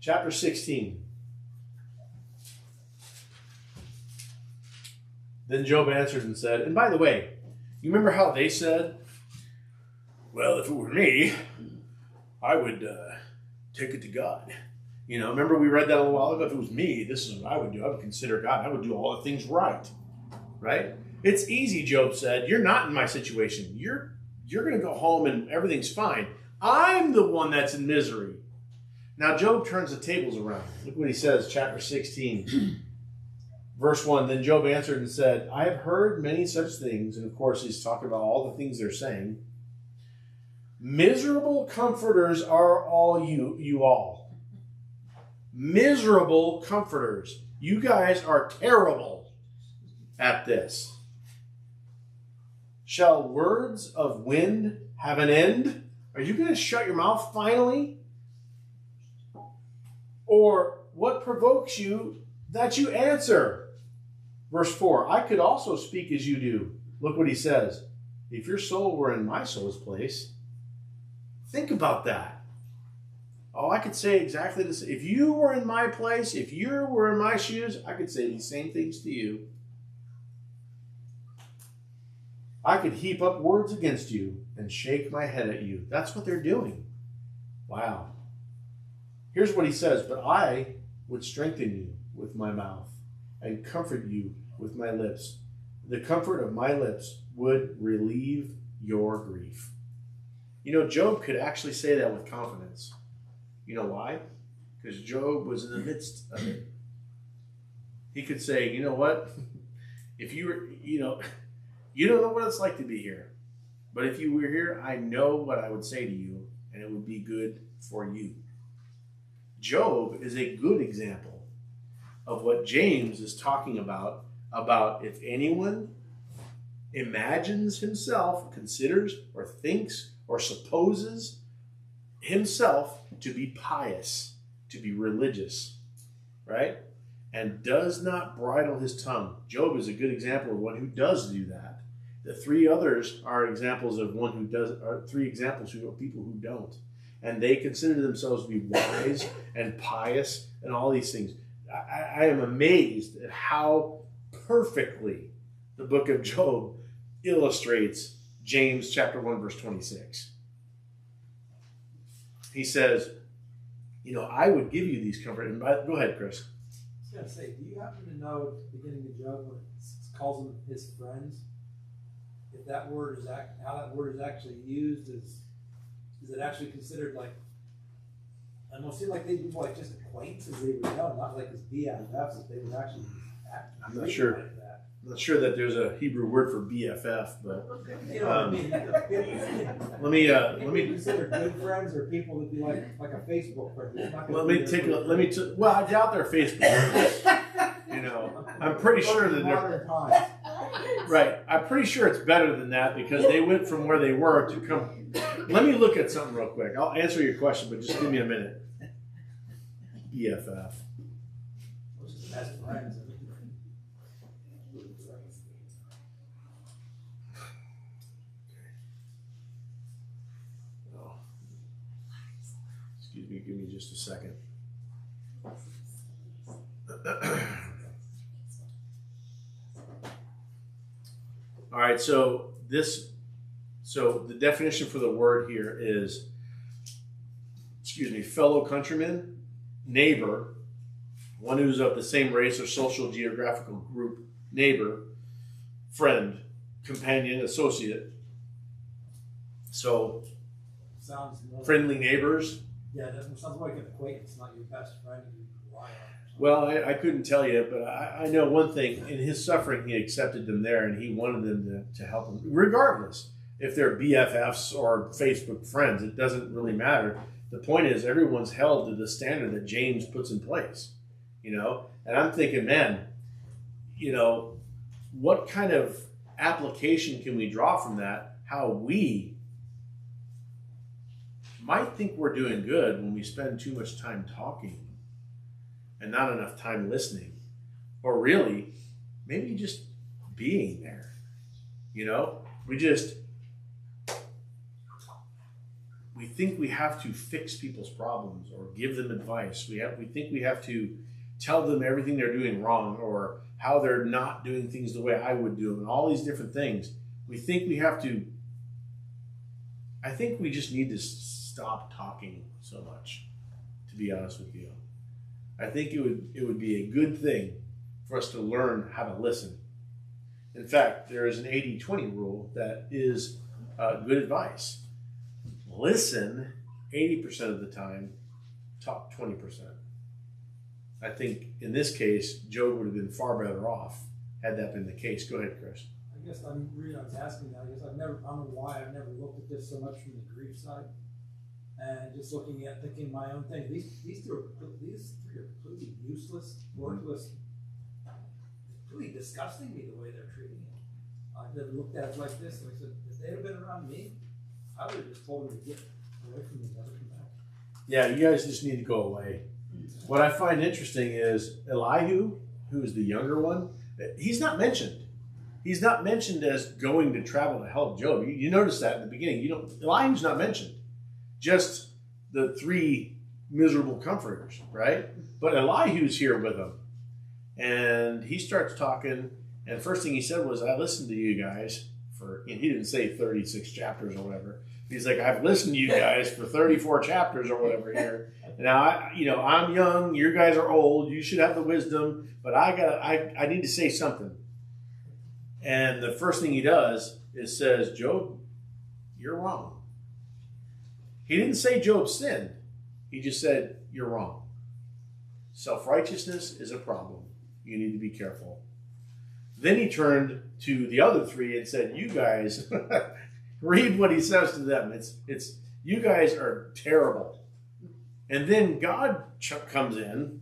Speaker 1: Chapter 16. Then Job answered and said, and by the way, you remember how they said, well, if it were me, I would take it to God. You know, remember we read that a little while ago? If it was me, this is what I would do. I would consider God. I would do all the things right. Right? It's easy, Job said. You're not in my situation. You're going to go home and everything's fine. I'm the one that's in misery. Now, Job turns the tables around. Look what he says, chapter 16, Verse 1, then Job answered and said, I have heard many such things. And of course, he's talking about all the things they're saying. Miserable comforters are all you all. Miserable comforters. You guys are terrible at this. Shall words of wind have an end? Are you going to shut your mouth finally? Or what provokes you that you answer? Verse 4, I could also speak as you do. Look what he says. If your soul were in my soul's place, think about that. Oh, I could say exactly this. If you were in my place, if you were in my shoes, I could say these same things to you. I could heap up words against you and shake my head at you. That's what they're doing. Wow. Here's what he says, but I would strengthen you with my mouth and comfort you with my lips. The comfort of my lips would relieve your grief. You know, Job could actually say that with confidence. You know why? Because Job was in the midst of it. He could say, you know what? If you were, you don't know what it's like to be here. But if you were here, I know what I would say to you, and it would be good for you. Job is a good example of what James is talking about if anyone imagines himself, considers or thinks or supposes himself to be pious, to be religious, right? And does not bridle his tongue. Job is a good example of one who does do that. The three others are examples of one who does, are three examples of people who don't. And they consider themselves to be wise and pious and all these things. I am amazed at how perfectly the book of Job illustrates James chapter 1, verse 26. He says, I would give you these comfort. And go ahead, Chris.
Speaker 7: I was going to say, do you happen to know at the beginning of Job when it calls them his friends? If that word is how that word is actually used, is it actually considered like? It almost seemed like they were like just acquaintances they were young, not like his BFFs. That they would actually act.
Speaker 1: I'm not sure.
Speaker 7: Like that.
Speaker 1: I'm not sure that there's a Hebrew word for BFF, but
Speaker 7: You know what I mean?
Speaker 1: let me
Speaker 7: consider good friends or people that be like a Facebook friend. It's not gonna
Speaker 1: let
Speaker 7: be
Speaker 1: me
Speaker 7: their
Speaker 1: take a
Speaker 7: friend.
Speaker 1: let me t- well, I doubt they're Facebook. I'm pretty sure that they're
Speaker 7: Modern times.
Speaker 1: right. I'm pretty sure it's better than that because they went from where they were to come. Let me look at something real quick. I'll answer your question, but just give me a minute. BFF.
Speaker 7: Those are the best friends.
Speaker 1: Oh. Excuse me, give me just a second. All right, so the definition for the word here is, fellow countryman, neighbor, one who's of the same race or social geographical group, neighbor, friend, companion, associate. So,
Speaker 7: Sounds more,
Speaker 1: friendly neighbors.
Speaker 7: yeah, that sounds like an acquaintance, not your best friend you rely on.
Speaker 1: Well, I couldn't tell you, but I know one thing. In his suffering, he accepted them there, and he wanted them to help him. Regardless, if they're BFFs or Facebook friends, it doesn't really matter. The point is, everyone's held to the standard that James puts in place, And I'm thinking, man, what kind of application can we draw from that? How we might think we're doing good when we spend too much time talking and not enough time listening, or really, maybe just being there. We think we have to fix people's problems or give them advice. We think we have to tell them everything they're doing wrong or how they're not doing things the way I would do them, and all these different things. We think we have to. I think we just need to stop talking so much, to be honest with you. I think it would be a good thing for us to learn how to listen. In fact, there is an 80-20 rule that is good advice. Listen 80% of the time, talk 20%. I think in this case, Job would have been far better off had that been the case. Go ahead, Chris.
Speaker 7: I guess I'm reason I was asking that. I guess I don't know why I've never looked at this so much from the grief side, and just looking at thinking my own thing. These three are completely useless, worthless. It's really disgusting me the way they're treating him. I've never looked at it like this, and I said, if they'd have been around me, I would have just told them to get away from me, never come back.
Speaker 1: Yeah, you guys just need to go away. What I find interesting is Elihu, who is the younger one, he's not mentioned. He's not mentioned as going to travel to help Job. You notice that in the beginning. Elihu's not mentioned. Just the three miserable comforters, right? But Elihu's here with them. And he starts talking, and the first thing he said was, I listened to you guys for, and he didn't say 36 chapters or whatever. He's like, I've listened to you guys for 34 chapters or whatever here. Now, I'm young, you guys are old, you should have the wisdom, but I need to say something. And the first thing he does is says, Job, you're wrong. He didn't say Job sinned. He just said, you're wrong. Self-righteousness is a problem. You need to be careful. Then he turned to the other three and said, you guys, read what he says to them. It's you guys are terrible. And then God comes in,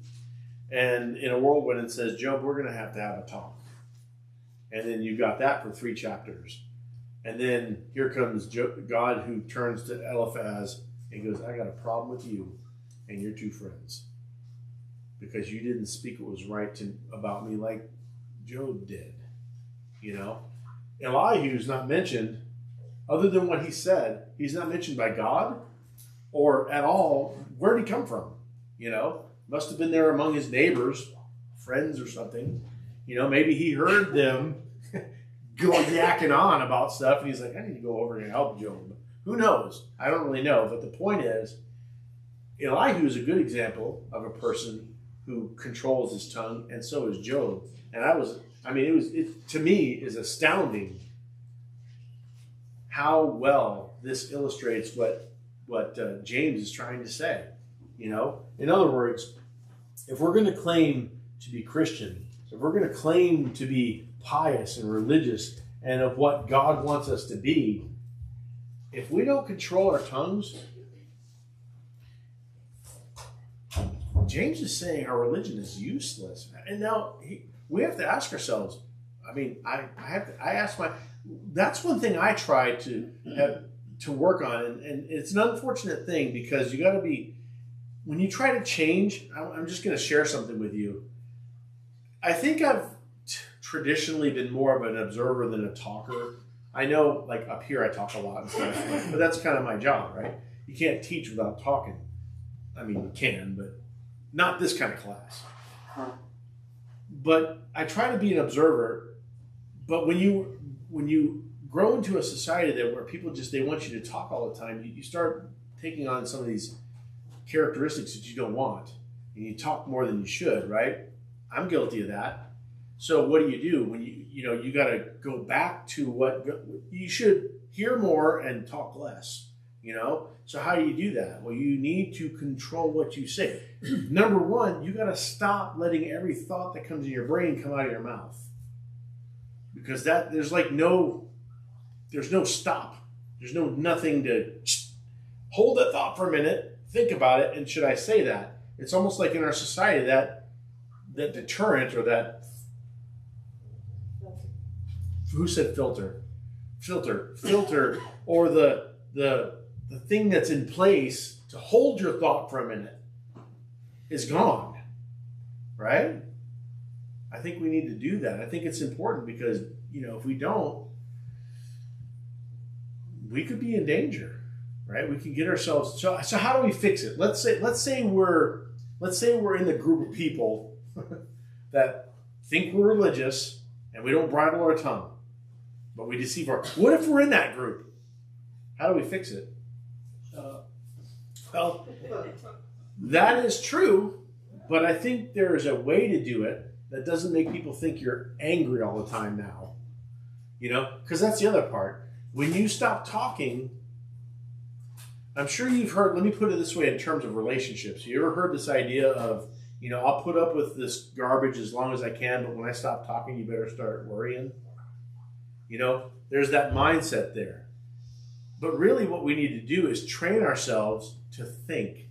Speaker 1: and in a whirlwind and says, Job, we're going to have a talk. And then you got that for 3 chapters. And then here comes God, who turns to Eliphaz and goes, I got a problem with you and your 2 friends, because you didn't speak what was right about me like Job did. Elihu's not mentioned, other than what he said. He's not mentioned by God or at all. Where did he come from? Must have been there among his neighbors, friends or something. Maybe he heard them going yakking on about stuff, and he's like, I need to go over and help Job. Who knows? I don't really know. But the point is, Elihu is a good example of a person who controls his tongue, and so is Job. And it to me is astounding how well this illustrates what James is trying to say. In other words, if we're going to claim to be Christian, if we're going to claim to be pious and religious and of what God wants us to be, if we don't control our tongues, James is saying our religion is useless. And now we have to ask ourselves, I ask that's one thing I try to work on. And it's an unfortunate thing, because you got to be, when you try to change, I'm just going to share something with you. I think I've traditionally been more of an observer than a talker. I know, like up here, I talk a lot and stuff, but that's kind of my job, right? You can't teach without talking. You can, but not this kind of class. But I try to be an observer. But when you grow into a society where people they want you to talk all the time, you start taking on some of these characteristics that you don't want, and you talk more than you should, right? I'm guilty of that. So what do? When you got to go back to what you should hear more and talk less, So how do you do that? Well, you need to control what you say. Number one, you got to stop letting every thought that comes in your brain come out of your mouth, because there's no stop. There's nothing to hold that thought for a minute, think about it, and should I say that? It's almost like in our society that deterrent, or that, who said filter, or the thing that's in place to hold your thought for a minute is gone, right? I think we need to do that. I think it's important, because if we don't, we could be in danger, right? We can get ourselves. So how do we fix it? Let's say we're in the group of people that think we're religious and we don't bridle our tongue, but we deceive What if we're in that group? How do we fix it? Well, that is true, but I think there is a way to do it that doesn't make people think you're angry all the time now. Because that's the other part. When you stop talking, I'm sure you've heard, let me put it this way in terms of relationships. You ever heard this idea of You know, I'll put up with this garbage as long as I can, but when I stop talking, you better start worrying. You know, there's that mindset there. But really what we need to do is train ourselves to think,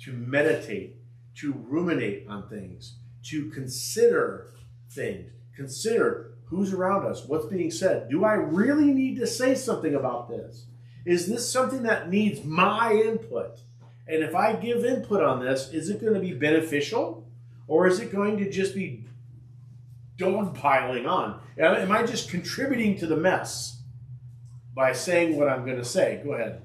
Speaker 1: to meditate, to ruminate on things, to consider things, consider who's around us, what's being said. Do I really need to say something about this? Is this something that needs my input? And if I give input on this, is it going to be beneficial? Or is it going to just be dogpiling on? Am I just contributing to the mess by saying what I'm going to say? Go ahead.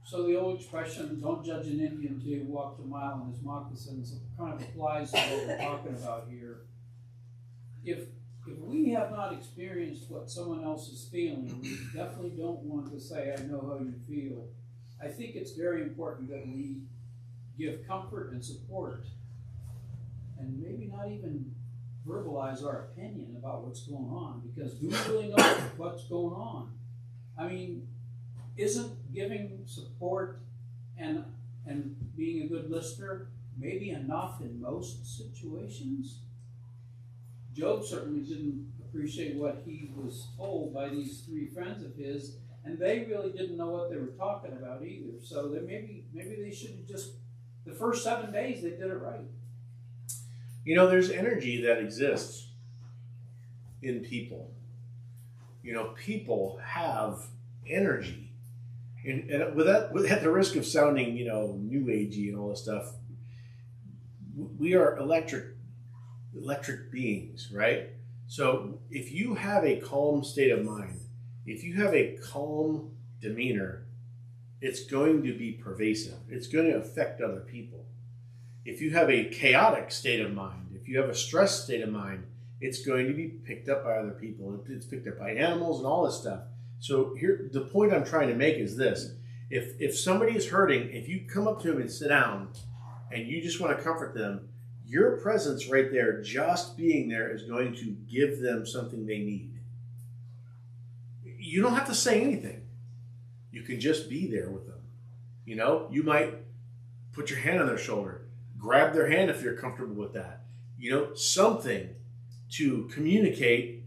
Speaker 2: So the old expression, don't judge an Indian until you walk a mile in his moccasins, kind of applies to what we're talking about here. If we have not experienced what someone else is feeling, we definitely don't want to say, I know how you feel. I think it's very important that we give comfort and support and maybe not even verbalize our opinion about what's going on, because do we really know what's going on? I mean, isn't giving support and being a good listener maybe enough in most situations? Job certainly didn't appreciate what he was told by these three friends of his, and they really didn't know what they were talking about either. So that maybe they should have just, the first 7 days they did it right.
Speaker 1: You know, there's energy that exists in people. You know, people have energy. And at the risk of sounding, you know, new agey and all this stuff, we are electric beings, right? So if you have a calm state of mind, if you have a calm demeanor, it's going to be pervasive. It's going to affect other people. If you have a chaotic state of mind, if you have a stressed state of mind, it's going to be picked up by other people. It's picked up by animals and all this stuff. So here, the point I'm trying to make is this. If somebody is hurting, if you come up to them and sit down and you just want to comfort them, your presence right there, just being there, is going to give them something they need. You don't have to say anything. You can just be there with them. You know, you might put your hand on their shoulder, grab their hand if you're comfortable with that. You know, something to communicate.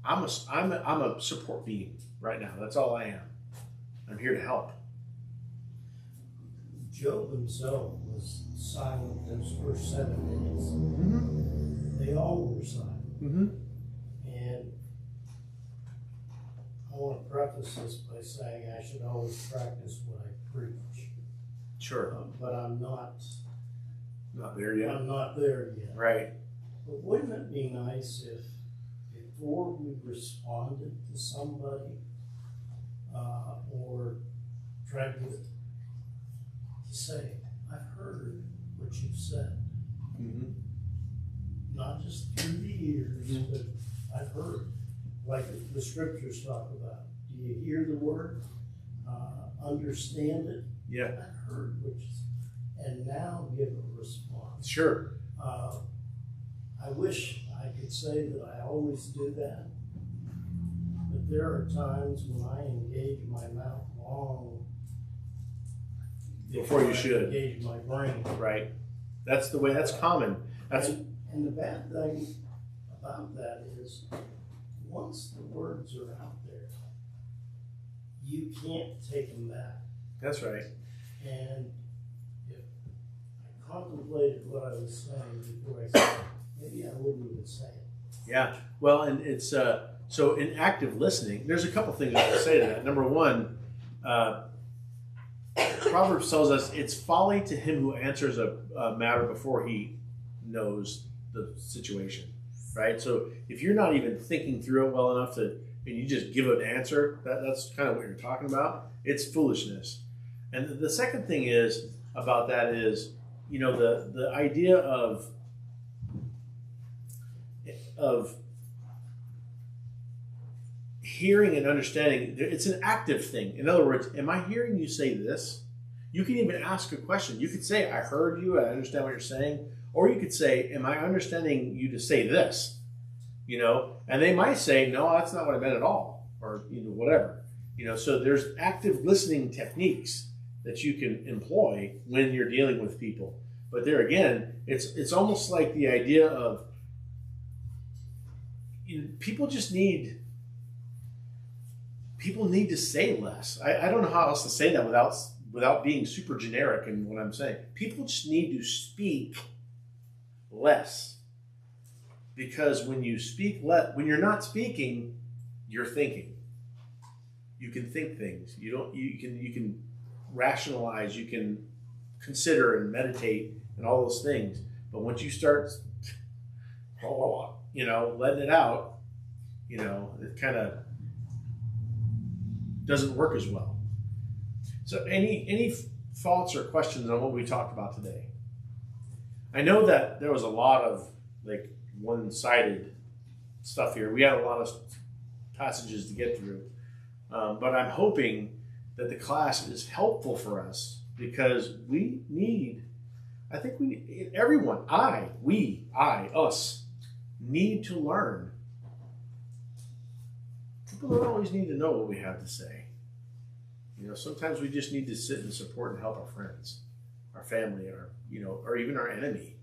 Speaker 1: I'm a support being right now. That's all I am. I'm here to help.
Speaker 5: Job himself was silent those first 7 days.
Speaker 1: Mm-hmm.
Speaker 5: They all were silent.
Speaker 1: Mm-hmm.
Speaker 5: And I want to preface this by saying I should always practice what I preach.
Speaker 1: Sure.
Speaker 5: But I'm not
Speaker 1: there yet.
Speaker 5: I'm not there yet.
Speaker 1: Right.
Speaker 5: But wouldn't it be nice if before we responded to somebody or tried to say, I've heard what you've said.
Speaker 1: Mm-hmm.
Speaker 5: Not just through the years,
Speaker 1: Mm-hmm.
Speaker 5: but I've heard, like the scriptures talk about. Do you hear the word? Understand it?
Speaker 1: Yeah.
Speaker 5: I've heard which is, and now give a response.
Speaker 1: Sure.
Speaker 5: I wish I could say that I always do that, but there are times when I engage my mouth long
Speaker 1: Before you should.
Speaker 5: engage my brain.
Speaker 1: Right. That's the way. That's common. That's
Speaker 5: And the bad thing about that is, once the words are out there, you can't take them back.
Speaker 1: that's right.
Speaker 5: And if I contemplated what I was saying before I said it, maybe I wouldn't even say it.
Speaker 1: Yeah. Well, and it's so in active listening. There's a couple things I want to say to that. Number one, Proverbs tells us it's folly to him who answers a matter before he knows the situation, right? So if you're not even thinking through it well enough and you just give an answer, that's kind of what you're talking about. It's foolishness. And the second thing is about that is, you know, the idea of hearing and understanding. It's an active thing. In other words, am I hearing you say this? You can even ask a question. You could say, I heard you, I understand what you're saying. Or you could say, am I understanding you to say this? You know, and they might say, no, that's not what I meant at all. Or, you know, whatever. You know, so there's active listening techniques that you can employ when you're dealing with people. But there again, it's almost like the idea of, people need to say less. I don't know how else to say that without being super generic in what I'm saying. People just need to speak less. Because when you speak when you're not speaking, you're thinking. You can think things. You can rationalize, you can consider and meditate and all those things. But once you start letting it out, it kind of doesn't work as well. So any thoughts or questions on what we talked about today? I know that there was a lot of one-sided stuff here. We had a lot of passages to get through. But I'm hoping that the class is helpful for us, because everyone, us, need to learn. People don't always need to know what we have to say. Sometimes we just need to sit and support and help our friends, our family, or even our enemy.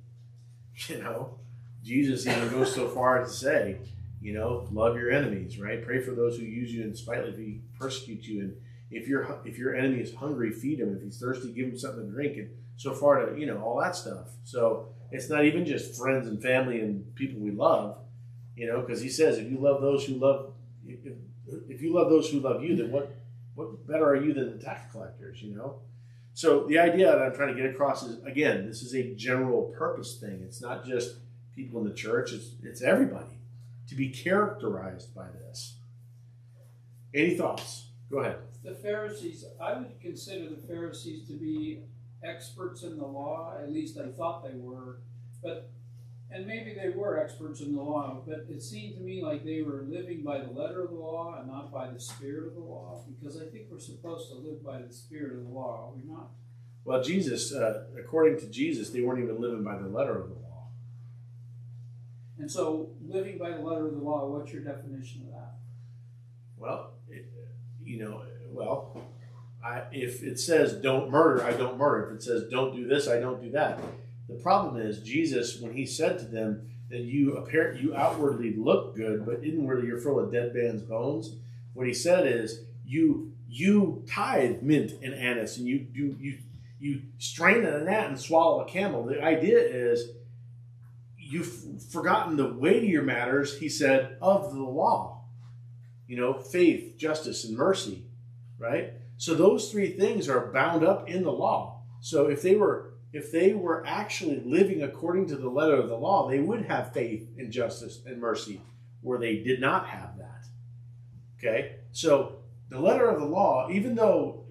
Speaker 1: Jesus even goes so far as to say, love your enemies, right? Pray for those who use you and spitefully persecute you. And if your enemy is hungry, feed him. If he's thirsty, give him something to drink. And so far to, all that stuff. So it's not even just friends and family and people we love, because he says, if you love those who love you, then what better are you than the tax collectors, So the idea that I'm trying to get across is, again, this is a general purpose thing. It's not just people in the church. It's everybody to be characterized by this. Any thoughts? Go ahead.
Speaker 2: The Pharisees, I would consider the Pharisees to be experts in the law. At least I thought they were. And maybe they were experts in the law, but it seemed to me like they were living by the letter of the law and not by the spirit of the law, because I think we're supposed to live by the spirit of the law, are we not?
Speaker 1: Well, Jesus, according to Jesus, they weren't even living by the letter of the law.
Speaker 2: And so, living by the letter of the law, what's your definition of that?
Speaker 1: Well, if it says don't murder, I don't murder. If it says don't do this, I don't do that. The problem is Jesus, when he said to them that you outwardly look good, but inwardly you're full of dead man's bones. What he said is you tithe mint and anise, and you strain a gnat and swallow a camel. The idea is you've forgotten the weightier matters, he said, of the law. Faith, justice, and mercy, right? So those three things are bound up in the law. So if they were actually living according to the letter of the law, they would have faith and justice and mercy, where they did not have that. Okay? So the letter of the law, even though,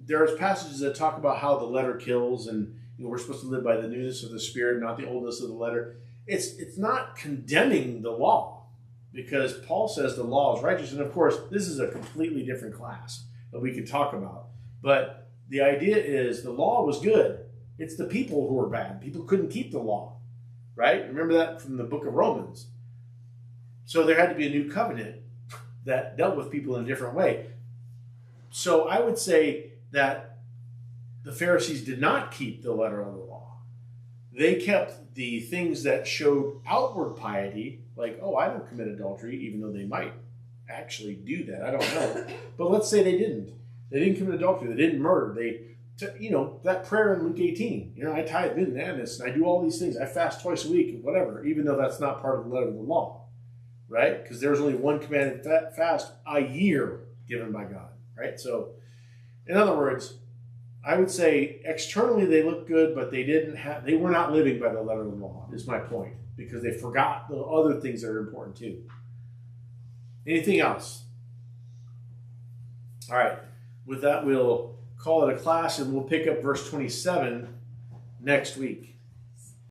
Speaker 1: there's passages that talk about how the letter kills, and we're supposed to live by the newness of the Spirit, not the oldness of the letter. It's not condemning the law, because Paul says the law is righteous. And of course, this is a completely different class that we could talk about. But the idea is the law was good. It's the people who were bad. People couldn't keep the law, right? Remember that from the book of Romans. So there had to be a new covenant that dealt with people in a different way. So I would say that the Pharisees did not keep the letter of the law. They kept the things that showed outward piety, like, oh, I don't commit adultery, even though they might actually do that. I don't know. But let's say they didn't. They didn't commit adultery. They didn't murder. That prayer in Luke 18, I tithe mint and anise, and I do all these things. I fast twice a week, whatever, even though that's not part of the letter of the law, right? Because there's only one commanded fast a year given by God, right? So, in other words, I would say externally they look good, but they were not living by the letter of the law, is my point, because they forgot the other things that are important too. Anything else? All right. With that, we'll call it a class, and we'll pick up verse 27 next week.